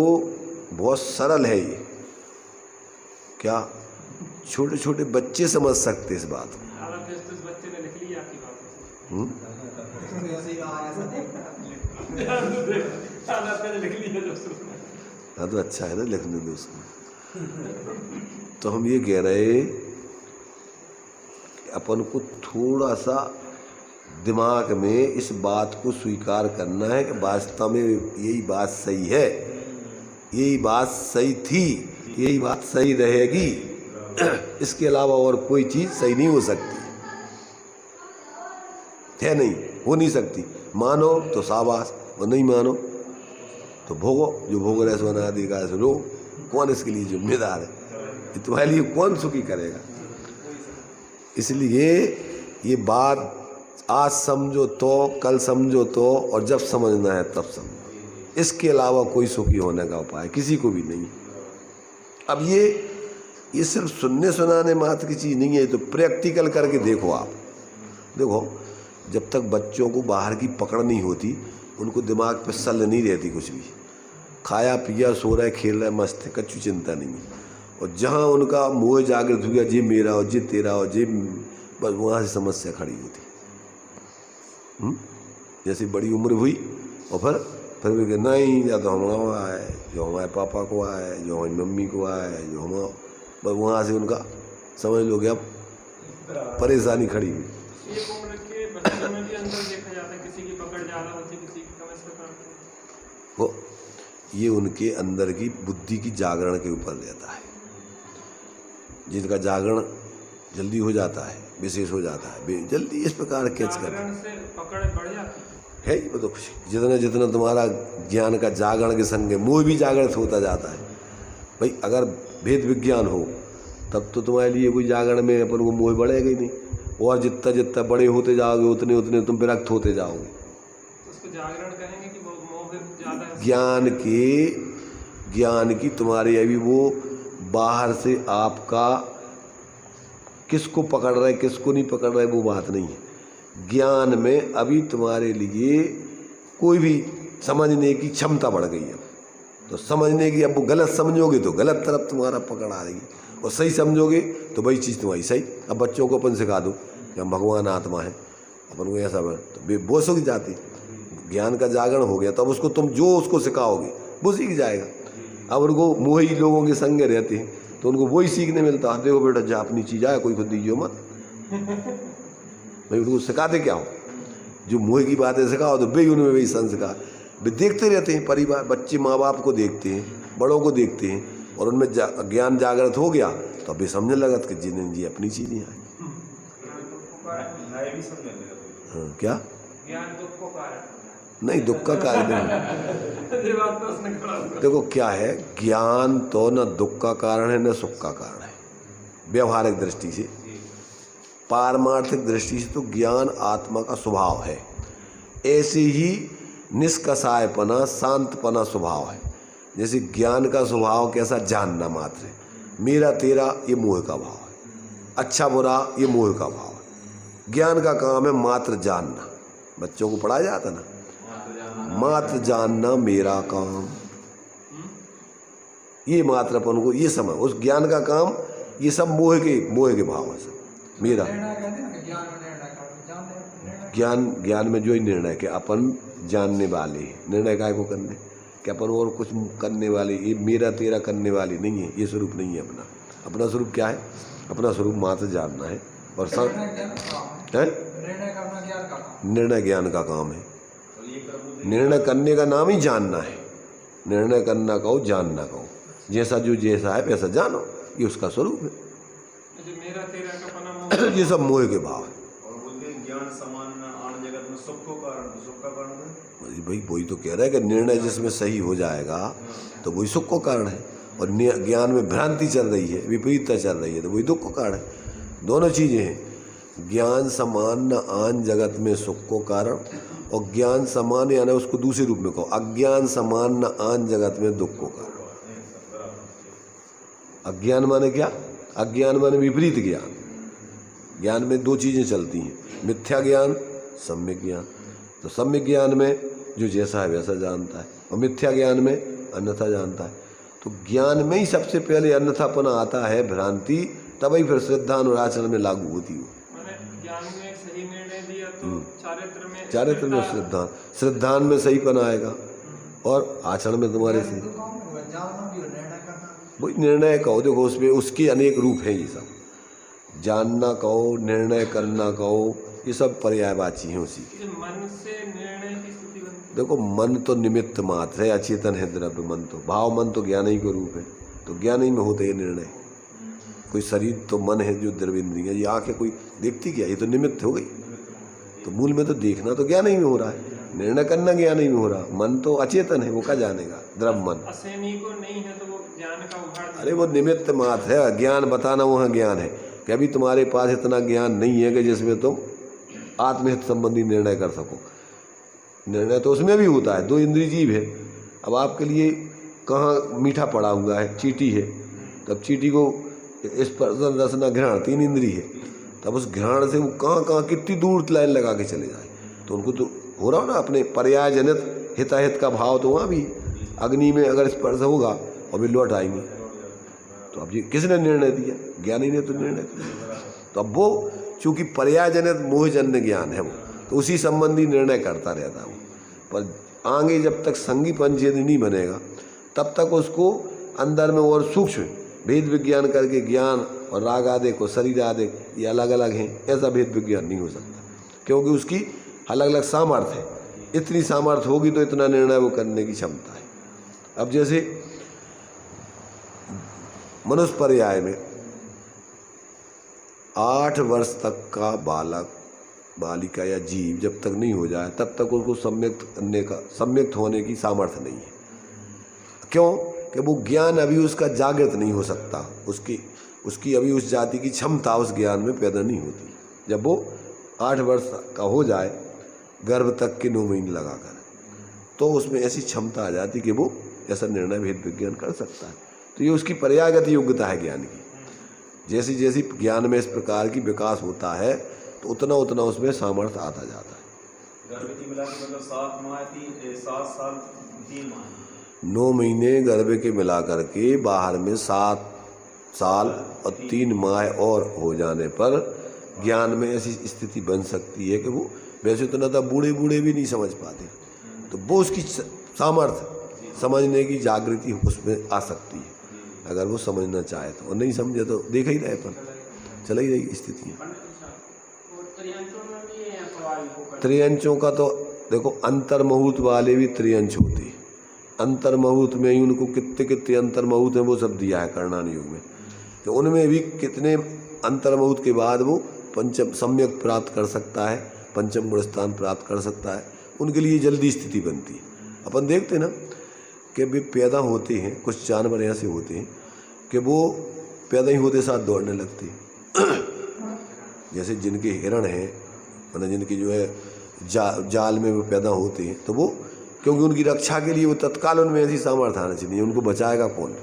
बहुत सरल है ये, क्या छोटे छोटे बच्चे समझ सकते इस बात को। हाँ तो अच्छा है ना, लिखने दो उसको। तो हम ये कह रहे कि अपन को थोड़ा सा दिमाग में इस बात को स्वीकार करना है कि वास्तव में यही बात सही है, यही बात सही थी, यही बात सही रहेगी। इसके अलावा और कोई चीज़ सही नहीं हो सकती है, नहीं हो नहीं सकती। मानो तो शाबाश, और नहीं मानो तो भोगो, जो भोग रहे सो अनादि का लो। कौन इसके लिए जिम्मेदार है? ये तुम्हारे लिए कौन सुखी करेगा? इसलिए ये बात आज समझो तो कल समझो तो, और जब समझना है तब समझो। इसके अलावा कोई सुखी होने का उपाय किसी को भी नहीं। अब ये सिर्फ सुनने सुनाने मात्र की चीज़ नहीं है, तो प्रैक्टिकल करके देखो आप। देखो जब तक बच्चों को बाहर की पकड़ नहीं होती, उनको दिमाग पे सल नहीं रहती कुछ भी, खाया पिया सो रहा है खेल रहा है मस्त है, कच्ची चिंता नहीं है। और जहाँ उनका मोह जागृत हो गया, जे मेरा हो जे तेरा हो जे, बस वहाँ से समस्या खड़ी होती। जैसे बड़ी उम्र हुई और फिर भी नहीं, या तो हमारा आए, जो हमारे पापा को आए, जो हमारी मम्मी को आए, जो हम, बस वहाँ से उनका समझ लो कि अब परेशानी खड़ी हुई। वो ये उनके अंदर की बुद्धि की जागरण के ऊपर रहता है। जिनका जागरण जल्दी हो जाता है, विशेष हो जाता है, जल्दी इस प्रकार कैच करते है। वो तो जितना जितना तुम्हारा ज्ञान का जागरण के संग मोह भी जागृत होता जाता है। भाई अगर भेद विज्ञान हो तब तो तुम्हारे लिए कोई जागरण में अपन को मोह बढ़ेगा ही नहीं, और जितना जितना बड़े होते जाओगे उतने उतने तुम विरक्त होते जाओगे। उसको जागरण कहेंगे कि मोह ज्यादा है। ज्ञान की तुम्हारे अभी वो बाहर से आपका किसको पकड़ रहा है किसको नहीं पकड़ रहा है वो बात नहीं है। ज्ञान में अभी तुम्हारे लिए कोई भी समझने की क्षमता बढ़ गई है। तो समझने की, अब वो गलत समझोगे तो गलत तरफ तुम्हारा पकड़ आ रही, और सही समझोगे तो वही चीज़ तुम्हारी सही। अब बच्चों को अपन सिखा दो कि हम भगवान आत्मा है, अपन को ऐसा तो वो सीख जाती। ज्ञान का जागरण हो गया तो अब उसको तुम जो उसको सिखाओगे वो सीख जाएगा। अब उनको मोही लोगों के संग रहते हैं, तो उनको वही सीखने मिलता है। देखो बेटा जा अपनी चीज़ आए, कोई खुद दीजिए मत। भाई उनको सिखाते क्या हो? जो मुँह की बातें सिखाओ तो भाई उनमें वही संस्कार। वे देखते रहते हैं, परिवार बच्चे माँ बाप को देखते हैं, बड़ों को देखते हैं, और उनमें ज्ञान जागृत हो गया तो अभी समझने लगत कि जिन्हें जी अपनी चीज़ें आए। हाँ क्या? नहीं, दुख का कारण नहीं। देखो क्या है, ज्ञान तो न दुख का कारण है न सुख का कारण है व्यवहारिक दृष्टि से। पारमार्थिक दृष्टि से तो ज्ञान आत्मा का स्वभाव है। ऐसे ही निष्कषायपना, शांतपना स्वभाव है। जैसे ज्ञान का स्वभाव कैसा? जानना मात्र है। मेरा तेरा ये मोह का भाव है, अच्छा बुरा ये मोह का भाव है। ज्ञान का काम है मात्र जानना। बच्चों को पढ़ाया जाता ना, मात्र जानना मेरा काम, ये मात्र अपन को ये समझ। उस ज्ञान का काम ये सब मोह के भाव है सब। मेरा ज्ञान में जो ही निर्णय के अपन जानने वाले हैं, निर्णय काय को करने कि अपन और कुछ करने वाले, ये मेरा तेरा करने वाले नहीं है। ये स्वरूप नहीं है अपना। अपना स्वरूप क्या है? अपना स्वरूप मात्र जानना है। और सब निर्णय ज्ञान का काम है। निर्णय करने का नाम ही जानना है। निर्णय करना कहो, जानना कहो। जैसा जो जैसा है वैसा जानो, ये उसका स्वरूप है। ये सब मोह के भाव है। ज्ञान समान आन जगत में सुख को कारण, सुख का कारण है भाई वही तो कह रहा है कि निर्णय जिसमें सही हो जाएगा तो वही सुख को कारण है, और ज्ञान में भ्रांति चल रही है, विपरीतता चल रही है तो वही दुख को कारण है। दोनों चीज़ें हैं। ज्ञान समान न आन जगत में सुख को कारण, और ज्ञान समान यानी उसको दूसरे रूप में कहो, अज्ञान समान न आन जगत में दुख को कारण। अज्ञान माने क्या? अज्ञान माने विपरीत ज्ञान। ज्ञान में दो चीज़ें चलती हैं, मिथ्या ज्ञान, सम्यक ज्ञान। तो सम्यक ज्ञान में जो जैसा है वैसा जानता है, और मिथ्या ज्ञान में अन्यथा जानता है। तो ज्ञान में ही सबसे पहले अन्यथापना आता है, भ्रांति, तभी फिर श्रद्धान और आचरण में लागू होती है। ज्ञान में सही निर्णय दिया तो चारित्र में श्रद्धान में सही पना आएगा, और आचरण में तुम्हारे से वही निर्णय कहो। देखो उसमें उसके अनेक रूप हैं। ये सब जानना कहो, निर्णय करना कहो, ये सब पर्यायवाची हैं उसी के। मन से निर्णय की स्थिति बनती। देखो मन तो निमित्त मात्र है, अचेतन है द्रव्य मन तो। भाव मन तो ज्ञान ही का रूप है, तो ज्ञान ही में होते ये निर्णय। कोई शरीर तो मन है जो द्रव्य इंद्रियाँ, ये आँखें कोई देखती क्या? ये तो निमित्त हो गई। तो मूल में तो देखना तो ज्ञान ही में हो रहा है, निर्णय करना ज्ञान ही में हो रहा। मन तो अचेतन है, वो क्या जानेगा? द्रव्य मन असैनी को नहीं है तो वो ज्ञान का उभार। अरे वो निमित्त मात्र है। ज्ञान बताना वहाँ ज्ञान है कि अभी तुम्हारे पास इतना ज्ञान नहीं है कि जिसमें तुम आत्महित संबंधी निर्णय कर सको। निर्णय तो उसमें भी होता है, दो इंद्रिय जीव है। अब आपके लिए कहाँ मीठा पड़ा हुआ है, चींटी है, तब चींटी को स्पर्शन रसना घ्राण तीन इंद्रिय है, तब उस घ्राण से वो कहाँ कहाँ कितनी दूर लाइन लगा के चले जाए। तो उनको तो हो रहा हो ना अपने पर्याय जनित हिताहित का भाव तो वहाँ भी। अग्नि में अगर स्पर्श होगा और भी लौट आएंगे, तो अब ये किसने निर्णय दिया? ज्ञानी ने तो निर्णय दिया। तो अब वो चूँकि पर्यायजनित मोहजन्य ज्ञान है, वो तो उसी संबंधी निर्णय करता रहता है वो। पर आगे जब तक संगी पंचेंद्रिय नहीं बनेगा तब तक उसको अंदर में और सूक्ष्म भेद विज्ञान करके ज्ञान और राग आदि को शरीर आदि ये अलग अलग हैं, ऐसा भेद विज्ञान नहीं हो सकता, क्योंकि उसकी अलग अलग सामर्थ्य है। इतनी सामर्थ्य होगी तो इतना निर्णय वो करने की क्षमता है। अब जैसे मनुष्य पर्याय में 8 वर्ष तक का बालक बालिका या जीव जब तक नहीं हो जाए तब तक उसको सम्यक्त होने की सामर्थ्य नहीं है। क्यों? कि वो ज्ञान अभी उसका जागृत नहीं हो सकता, उसकी अभी उस जाति की क्षमता उस ज्ञान में पैदा नहीं होती। जब वो 8 वर्ष का हो जाए, गर्भ तक के 9 महीने लगाकर, तो उसमें ऐसी क्षमता आ जाती कि वो ऐसा निर्णय भेद विज्ञान कर सकता है। तो ये उसकी पर्यायगत योग्यता है ज्ञान की। जैसी जैसी ज्ञान में इस प्रकार की विकास होता है तो उतना उतना उसमें सामर्थ्य आता जाता है। गर्भ की मिला के मतलब 7 माह 7 साल 3 माह 9 महीने गर्भ के मिला करके बाहर में 7 साल और 3 माह और हो जाने पर ज्ञान में ऐसी स्थिति बन सकती है कि वो वैसे उतना तो बूढ़े भी नहीं समझ पाते, तो वो उसकी सामर्थ्य समझने की जागृति उसमें आ सकती है। अगर वो समझना चाहे तो, और नहीं समझे तो देख ही रहे पर चला ही रही स्थितियाँ। त्रियंचों का तो देखो, अंतर मुहूर्त वाले भी त्रियंच होते हैं। अंतर मुहूर्त में ही उनको कितने कितने अंतर मुहूर्त हैं वो सब दिया है कर्णान युग में, तो उनमें भी कितने अंतर मुहूर्त के बाद वो पंचम सम्यक प्राप्त कर सकता है, पंचम गुण स्थान प्राप्त कर सकता है। उनके लिए जल्दी स्थिति बनती है। अपन देखते ना कि वे पैदा होते हैं, कुछ जानवर ऐसे होते हैं कि वो पैदा ही होते साथ दौड़ने लगते हैं। जैसे जिनके हिरण हैं, मतलब जिनकी जो है जाल में वो पैदा होते हैं, तो वो क्योंकि उनकी रक्षा के लिए वो तत्काल उनमें ऐसी सामर्थ्य आना चाहिए, उनको बचाएगा कौन,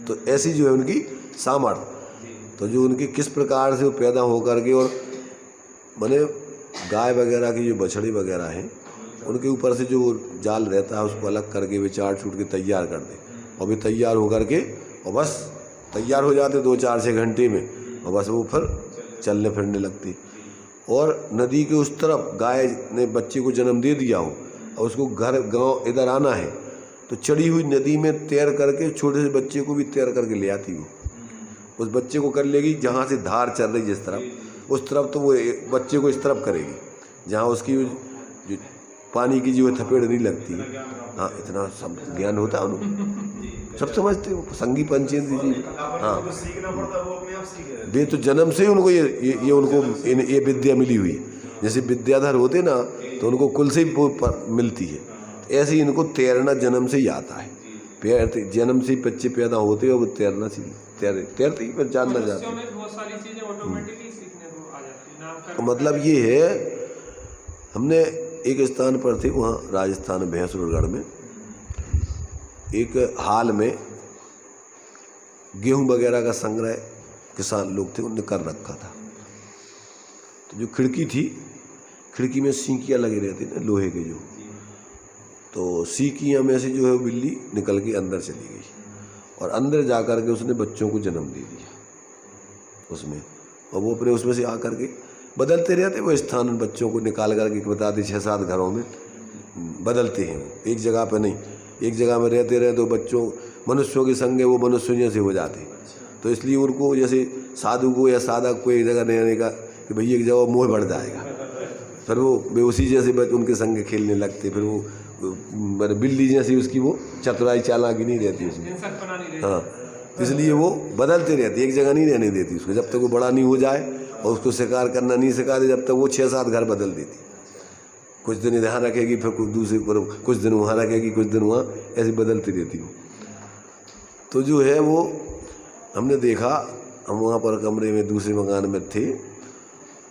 तो ऐसी जो है उनकी सामर्थ्य। तो जो उनकी किस प्रकार से वो पैदा हो करके, और माने गाय वगैरह की जो बछड़ी वगैरह हैं उनके ऊपर से जो जाल रहता है उसको अलग करके वे चाट छूट के तैयार कर दे, और वे तैयार हो करके और बस तैयार हो जाते 2-4-6 घंटे में, और बस वो फिर चलने फिरने लगती। और नदी के उस तरफ गाय ने बच्चे को जन्म दे दिया हो और उसको घर गांव इधर आना है, तो चढ़ी हुई नदी में तैर करके छोटे से बच्चे को भी तैर करके ले आती वो, उस बच्चे को कर लेगी जहाँ से धार चल रही जिस तरफ, उस तरफ तो वो बच्चे को इस तरफ करेगी जहाँ उसकी जो पानी की जो थपेड़ नहीं लगती है। हाँ, इतना सब ज्ञान होता है उनको, सब समझते हो, संगी पंचेंद्रिय जी। हाँ, वे तो जन्म से उनको ये उनको ये विद्या मिली हुई है। जैसे विद्याधर होते ना तो उनको कुल से ही मिलती है, ऐसे ही इनको तैरना जन्म से ही आता है। जन्म से ही बच्चे पैदा होते हैं और वो तैरना तैरते ही जानना जाते हैं। तो मतलब ये है, हमने एक स्थान पर थे वहाँ राजस्थान भैंसुरगढ़ में, एक हाल में गेहूं वगैरह का संग्रह किसान लोग थे उनने कर रखा था। तो जो खिड़की थी, खिड़की में सीकियाँ लगे रहती ना लोहे के जो, तो सीकियाँ में से जो है बिल्ली निकल के अंदर चली गई और अंदर जा कर के उसने बच्चों को जन्म दे दिया उसमें, और वो अपने उसमें से आकर के बदलते रहते वो स्थान, बच्चों को निकाल करके बताते 6-7 घरों में बदलते हैं, एक जगह पर नहीं, एक जगह में रहते रहे तो बच्चों मनुष्यों के संगे वो मनुष्यों जैसे हो जाते। तो इसलिए उनको जैसे साधु को या साधक को एक जगह रहने का कि भैया एक जगह मोह बढ़ जाएगा, फिर वो उसी जैसे उनके संग खेलने लगते, फिर वो बिल्ली जैसी उसकी वो चतुराई चालाकी नहीं रहती उसमें। हाँ, इसलिए वो बदलते रहती, एक जगह नहीं रहने देती उसको, जब तक वो बड़ा नहीं हो जाए और उसको शिकार करना नहीं सिखाते जब तक वो 6-7 घर बदल देती। कुछ दिन यहाँ रखेगी, फिर कुछ दूसरे कुछ दिन वहाँ रखेगी, कुछ दिन वहाँ, ऐसे बदलती रहती वो। तो जो है वो हमने देखा, हम वहाँ पर कमरे में दूसरे मकान में थे,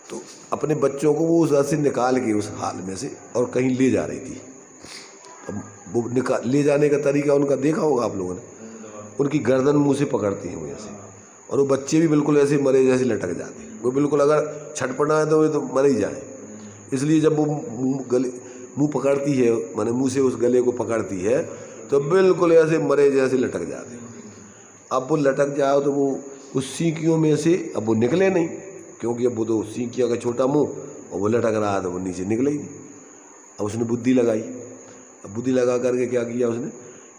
तो अपने बच्चों को वो उस से निकाल के उस हाल में से और कहीं ले जा रही थी। अब वो ले जाने का तरीका उनका देखा होगा आप लोगों ने, उनकी गर्दन मुँह से पकड़ती हैं वो ऐसे, और वो बच्चे भी बिल्कुल ऐसे मरे जैसे लटक जाते हैं, वो बिल्कुल अगर छटपटा है तो वे तो मर ही जाए। इसलिए जब वो मुँह पकड़ती है, माने मुँह से उस गले को पकड़ती है, तो बिल्कुल ऐसे मरे जैसे लटक जाते हैं। अब वो लटक जाओ तो वो उस सीकियों में से अब वो निकले नहीं, क्योंकि अब वो तो सीकियाँ का छोटा मुँह और वो लटक रहा था, वो नीचे निकले ही नहीं। अब उसने बुद्धि लगाई, अब बुद्धि लगा करके क्या किया उसने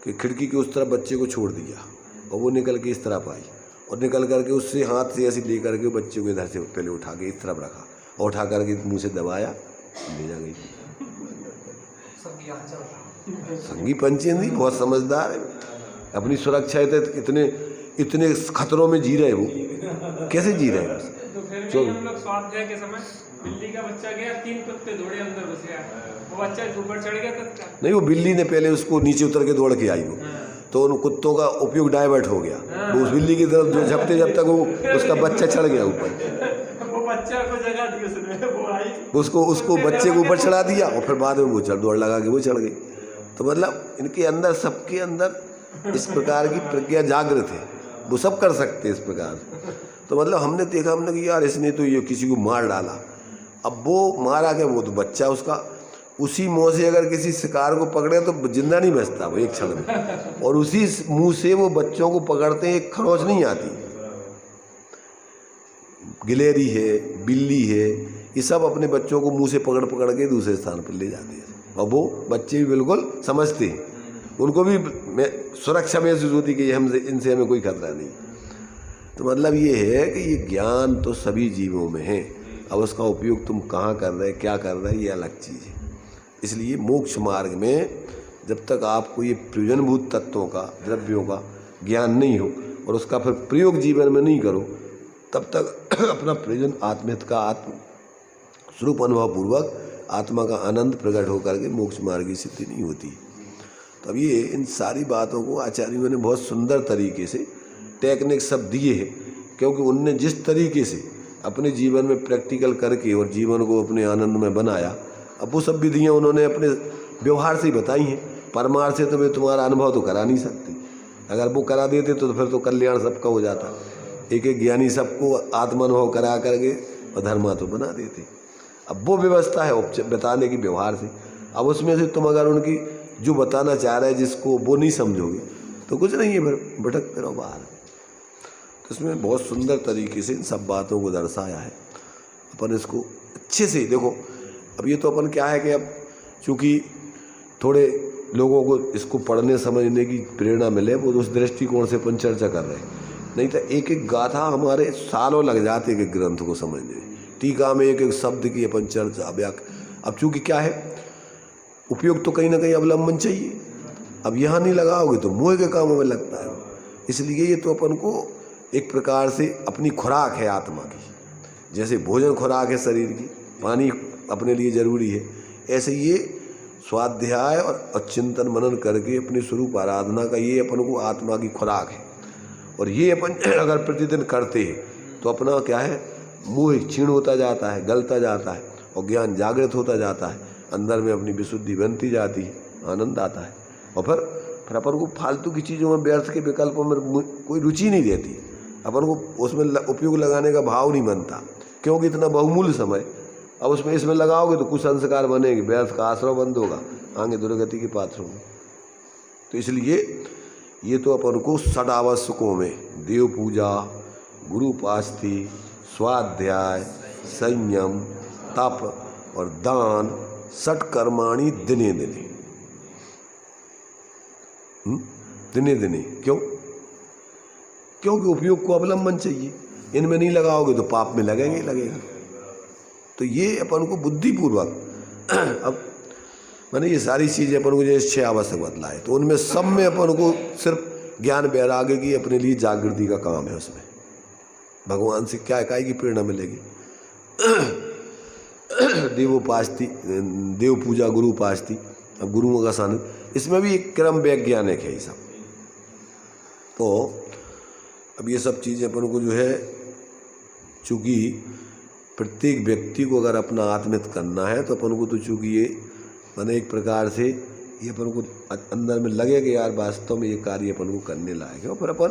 कि खिड़की के उस तरफ बच्चे को छोड़ दिया और वो निकल के इस तरफ आई, और निकल करके उससे हाथ से ऐसे ले करके बच्चे को इधर से पहले उठा के इस तरफ रखा और उठा करके मुंह से दबाया, ले जा गई। संगी पंचेंद्रिय बहुत समझदार है, अपनी सुरक्षा इतने खतरों में जी रहे, वो कैसे जी रहे हैं? तो फिर भी हम लोग स्वाध्याय के समय बिल्ली का बच्चा गया, 3 कुत्ते दौड़े अंदर घुस गया, वो बच्चा ऊपर चढ़ गया था। नहीं, वो बिल्ली ने पहले उसको नीचे उतर के दौड़ के आई वो, तो उन कुत्तों का उपयोग डाइवर्ट हो गया, वो उस बिल्ली की तरफ जो झपटे जब तक वो उसका बच्चा चढ़ गया ऊपर, वो बच्चा को जगह दी उसने, वो आई उसको बच्चे को ऊपर चढ़ा दिया और फिर बाद में वो दौड़ लगा के वो चढ़ गई। तो मतलब इनके अंदर, सबके अंदर इस प्रकार की प्रज्ञा जागृत है, वो सब कर सकते हैं इस प्रकार। तो मतलब हमने देखा, हमने कि यार इसने तो ये किसी को मार डाला, अब वो मारा क्या, वो तो बच्चा उसका उसी मुँह से अगर किसी शिकार को पकड़े तो जिंदा नहीं बचता वो एक क्षण में, और उसी मुंह से वो बच्चों को पकड़ते हैं, एक खरोच नहीं आती। गिलहरी है, बिल्ली है, ये सब अपने बच्चों को मुंह से पकड़ के दूसरे स्थान पर ले जाते हैं, और वो बच्चे भी बिल्कुल समझते हैं, उनको भी सुरक्षा महसूस होती कि हमसे इनसे हमें कोई खतरा नहीं। तो मतलब ये है कि ये ज्ञान तो सभी जीवों में है, अब उसका उपयोग तुम कहाँ कर रहे क्या कर रहे ये अलग चीज़ है। इसलिए मोक्ष मार्ग में जब तक आपको ये प्रयोजनभूत तत्वों का, द्रव्यों का ज्ञान नहीं हो और उसका फिर प्रयोग जीवन में नहीं करो, तब तक अपना प्रयोजन आत्महित का आत्म स्वरूप अनुभव पूर्वक आत्मा का आनंद प्रकट होकर के मोक्ष मार्ग की सिद्धि नहीं होती। तो अब ये इन सारी बातों को आचार्यों ने बहुत सुंदर तरीके से टेक्निक सब दिए हैं, क्योंकि उनने जिस तरीके से अपने जीवन में प्रैक्टिकल करके और जीवन को अपने आनंद में बनाया, अब वो सब विधियाँ उन्होंने अपने व्यवहार से ही बताई हैं। परमार्थ से तो वे तुम्हारा अनुभव तो करा नहीं सकती, अगर वो करा देते तो फिर तो कल्याण सबका हो जाता। एक एक ज्ञानी सबको आत्मानुभव करा करके और धर्मा तो बना देते। अब वो व्यवस्था है बताने की व्यवहार से। अब उसमें से तुम अगर उनकी जो बताना चाह रहे हैं जिसको वो नहीं समझोगे तो कुछ नहीं है, फिर भटकते रहो बाहर। तो इसमें बहुत सुंदर तरीके से इन सब बातों को दर्शाया है। अपन इसको अच्छे से देखो। अब ये तो अपन क्या है कि अब चूँकि थोड़े लोगों को इसको पढ़ने समझने की प्रेरणा मिले, वो उस दृष्टिकोण से अपन चर्चा कर रहे हैं। नहीं तो एक एक गाथा हमारे सालों लग जाते एक एक ग्रंथ को समझने में। टीका में एक एक शब्द की अपन चर्चा अब चूँकि क्या है उपयोग तो कहीं ना कहीं अवलंबन चाहिए। अब यहाँ नहीं लगाओगे तो मोह के कामों में लगता है। इसलिए ये तो अपन को एक प्रकार से अपनी खुराक है आत्मा की। जैसे भोजन खुराक है शरीर की, पानी अपने लिए जरूरी है, ऐसे ये स्वाध्याय और चिंतन मनन करके अपने स्वरूप आराधना का ये अपन को आत्मा की खुराक है। और ये अपन अगर प्रतिदिन करते हैं तो अपना क्या है मोह क्षीण होता जाता है, गलता जाता है और ज्ञान जागृत होता जाता है, अंदर में अपनी विशुद्धि बनती जाती है, आनंद आता है। और फिर अपन को फालतू की चीज़ों में, व्यर्थ के विकल्पों में कोई रुचि नहीं रहती, अपन को उसमें उपयोग लगाने का भाव नहीं बनता, क्योंकि इतना बहुमूल्य समय अब उसमें इसमें लगाओगे तो कुछ संस्कार बनेंगे, व्यर्थ का आश्रय बंद होगा, आगे दुर्गति के पात्र होंगे। तो इसलिए ये तो अपन को षड आवश्यकों में देव पूजा, गुरु उपासना, स्वाध्याय, संयम, तप और दान, षट कर्माणि दिने दिने दिने दिने। क्योंकि उपयोग को अवलंबन चाहिए। इनमें नहीं लगाओगे तो पाप में लगेगा ही लगेगा। तो ये अपन को बुद्धिपूर्वक अब मैंने ये सारी चीज़ें अपन को जैसे 6 आवश्यक बतलाए, तो उनमें सब में अपन को सिर्फ ज्ञान वैराग्य की अपने लिए जागृति का काम है। उसमें भगवान से क्या इकाई की प्रेरणा मिलेगी। देवोपास्ति, देव पूजा, गुरु उपास्ति, अब गुरुओं का सानिध्य, इसमें भी एक क्रम वैज्ञानिक है ये सब। तो अब ये सब चीज़ें अपन को जो है, चूँकि प्रत्येक व्यक्ति को अगर अपना आत्मित करना है तो अपन को तो चूँकि ये मैंने एक प्रकार से ये अपन को अंदर में लगे कि यार वास्तव में ये कार्य अपन को करने लायक है। और फिर अपन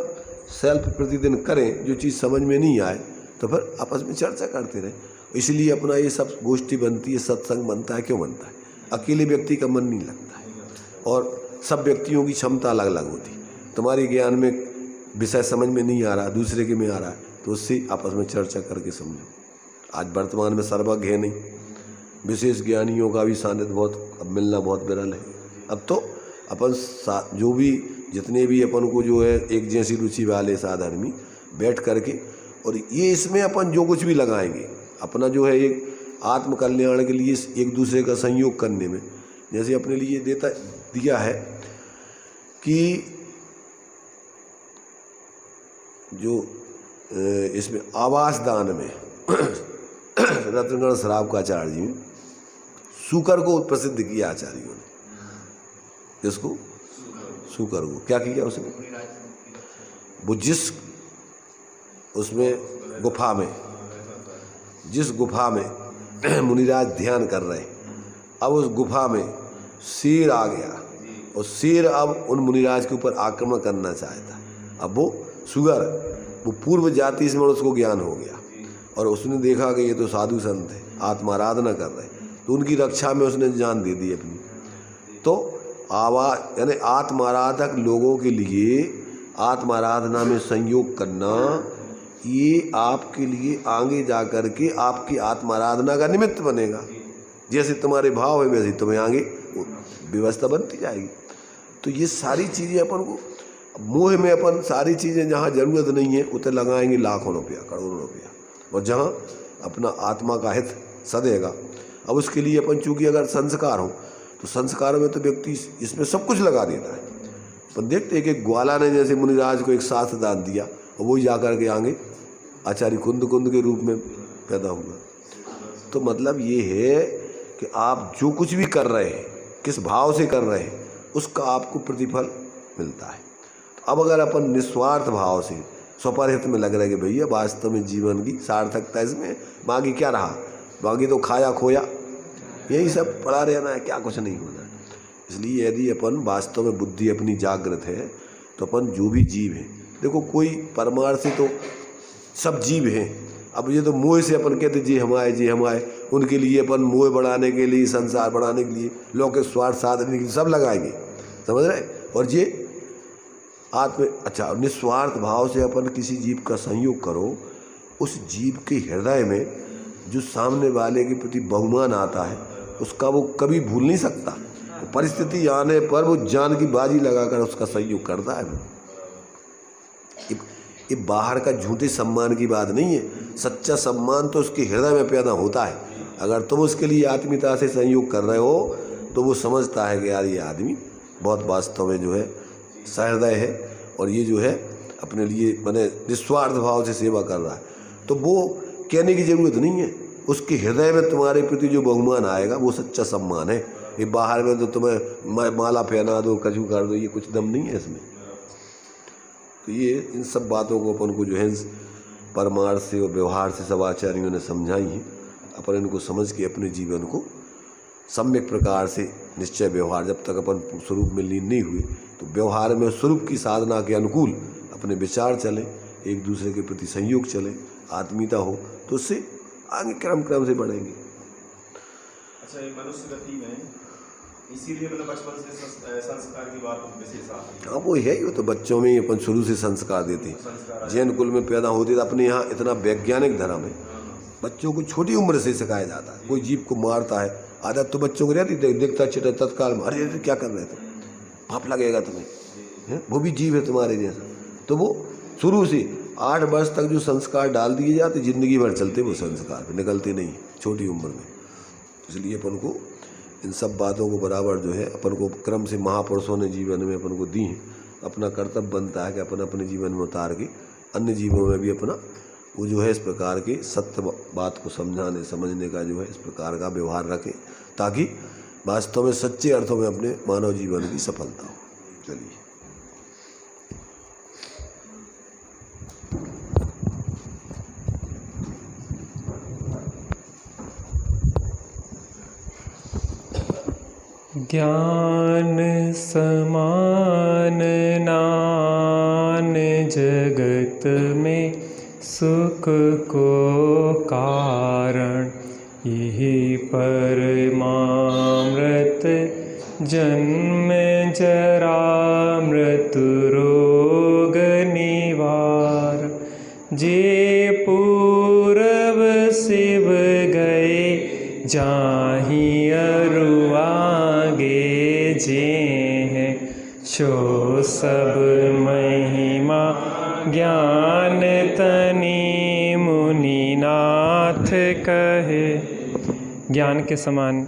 सेल्फ प्रतिदिन करें। जो चीज़ समझ में नहीं आए तो फिर आपस में चर्चा करते रहें। इसलिए अपना ये सब गोष्ठी बनती है, सत्संग बनता है। क्यों बनता है? अकेले व्यक्ति का मन नहीं लगता है और सब व्यक्तियों की क्षमता अलग अलग होती है। तुम्हारे ज्ञान में विषय समझ में नहीं आ रहा, दूसरे के में आ रहा है, तो उससे आपस में चर्चा करके समझो। आज वर्तमान में सर्वज्ञ है नहीं, विशेष ज्ञानियों का भी सानिध्य बहुत अब मिलना बहुत विरल है। अब तो अपन जो भी जितने भी अपन को जो है एक जैसी रुचि वाले साधर्मी बैठ करके, और ये इसमें अपन जो कुछ भी लगाएंगे अपना जो है एक आत्म कल्याण के लिए एक दूसरे का संयोग करने में, जैसे अपने लिए दिया है कि जो इसमें आवास दान में रत्नगण शराब का आचार्य जी ने सूकर को प्रसिद्ध किया आचार्यों ने। इसको सूकर को क्या किया उसने? वो जिस उसमें गुफा में, जिस गुफा में मुनिराज ध्यान कर रहे, अब उस गुफा में शेर आ गया और शेर अब उन मुनिराज के ऊपर आक्रमण करना चाहता। अब वो सुगर वो पूर्व जाति से उसको ज्ञान हो गया और उसने देखा कि ये तो साधु संत है, आत्माराधना कर रहे, तो उनकी रक्षा में उसने जान दे दी अपनी। तो आवाज यानी आत्माराधक लोगों के लिए आत्माराधना में संयोग करना, ये आपके लिए आगे जा कर के आपकी आत्माराधना का निमित्त बनेगा। जैसे तुम्हारे भाव है वैसे तुम्हें आगे व्यवस्था बनती जाएगी। तो ये सारी चीज़ें अपन को मोह में अपन सारी चीज़ें जहाँ ज़रूरत नहीं है उतने लगाएंगे लाखों रुपया करोड़ों रुपया, और जहाँ अपना आत्मा का हित सदेगा। अब उसके लिए अपन चूँकि अगर संस्कार हो तो संस्कार में तो व्यक्ति इसमें सब कुछ लगा देता है। अपन देखते हैं कि ग्वाला ने जैसे मुनिराज को एक शास्त्र दान दिया और वही जाकर के आगे आचार्य कुंद के रूप में पैदा हुआ। तो मतलब ये है कि आप जो कुछ भी कर रहे हैं, किस भाव से कर रहे हैं, उसका आपको प्रतिफल मिलता है। अब अगर अपन निस्वार्थ भाव से स्वपरहित में लग रहे कि भैया वास्तव में जीवन की सार्थकता इसमें, बाकी क्या रहा, बाकी तो खाया खोया यही सब पड़ा रहना है, क्या कुछ नहीं होना है। इसलिए यदि अपन वास्तव में बुद्धि अपनी जागृत है तो अपन जो भी जीव है, देखो कोई परमार्थी तो सब जीव हैं। अब ये तो मोह से अपन कहते जी हमारे उनके लिए अपन मोह बढ़ाने के लिए, संसार बढ़ाने के लिए, लौकिक स्वार्थ साधने के लिए सब लगाएंगे, समझ रहे। और ये अच्छा निस्वार्थ भाव से अपन किसी जीव का संयोग करो, उस जीव के हृदय में जो सामने वाले के प्रति बहुमान आता है उसका वो कभी भूल नहीं सकता। परिस्थिति आने पर वो जान की बाजी लगाकर उसका सहयोग करता है। ये बाहर का झूठे सम्मान की बात नहीं है, सच्चा सम्मान तो उसके हृदय में पैदा होता है। अगर तुम उसके लिए आत्मीयता से सहयोग कर रहे हो तो वो समझता है कि यार ये आदमी बहुत वास्तव में जो है सहृदय है और ये जो है अपने लिए मैंने निस्वार्थ भाव से सेवा कर रहा है। तो वो कहने की ज़रूरत नहीं है, उसके हृदय में तुम्हारे प्रति जो बहुमान आएगा वो सच्चा सम्मान है। ये बाहर में तो तुम्हें माला पहना दो, कछु कर दो, ये कुछ दम नहीं है इसमें। तो ये इन सब बातों को अपन को जो है परमार्थ से और व्यवहार से सब आचार्यों ने समझाई है। अपन इनको समझ के अपने जीवन को सम्यक प्रकार से निश्चय व्यवहार, जब तक अपन स्वरूप में लीन नहीं हुए तो व्यवहार में स्वरूप की साधना के अनुकूल अपने विचार चले, एक दूसरे के प्रति संयोग चले, आत्मीयता हो, तो उससे आगे क्रम से बढ़ेंगे। अच्छा, ये मनुष्य गति में इसीलिए मतलब बचपन से संस्कार की बात विशेष आती है। हाँ वो है ही, वो तो बच्चों में ही अपन शुरू से संस्कार देते हैं। जैन कुल में पैदा होते तो अपने यहाँ इतना वैज्ञानिक धर्म है, बच्चों को छोटी उम्र से सिखाया जाता है। कोई जीव को मारता है, आदत तो बच्चों को रहती, देखता चिटा तत्काल में अरे क्या कर रहे थे, पाप लगेगा तुम्हें, वो भी जीव है तुम्हारे जैसा। तो वो शुरू से 8 वर्ष तक जो संस्कार डाल दिए जाते, जिंदगी भर चलते वो संस्कार, निकलते नहीं छोटी उम्र में। इसलिए अपन को इन सब बातों को बराबर जो है अपन को क्रम से महापुरुषों ने जीवन में अपन को दी हैं। अपना कर्तव्य बनता है कि अपन अपने जीवन में उतार के अन्य जीवों में भी अपना वो जो है इस प्रकार के सत्य बात को समझाने समझने का जो है इस प्रकार का व्यवहार रखें, ताकि वास्तव में सच्चे अर्थों में अपने मानव जीवन की सफलता हो। चलिए, ज्ञान समान नान जगत में सुख को कारण, यही परमामृत जन्म जरा मृत्यु रोग निवार। जे पूरब शिव गए जाहि अरुआगे, जे हैं सो सब महिमा ज्ञान तनि मुनिनाथ कहे। ज्ञान के समान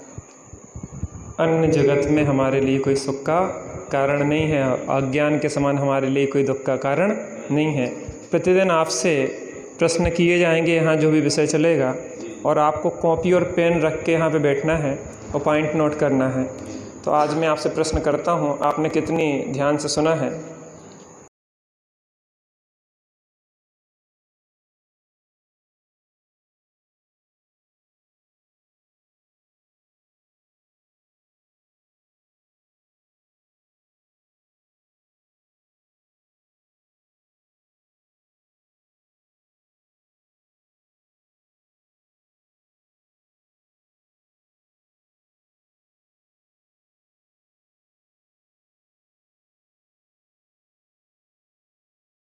अन्य जगत में हमारे लिए कोई सुख का कारण नहीं है, अज्ञान के समान हमारे लिए कोई दुख का कारण नहीं है। प्रतिदिन आपसे प्रश्न किए जाएंगे यहाँ जो भी विषय चलेगा, और आपको कॉपी और पेन रख के यहाँ पे बैठना है और पॉइंट नोट करना है। तो आज मैं आपसे प्रश्न करता हूँ, आपने कितनी ध्यान से सुना है?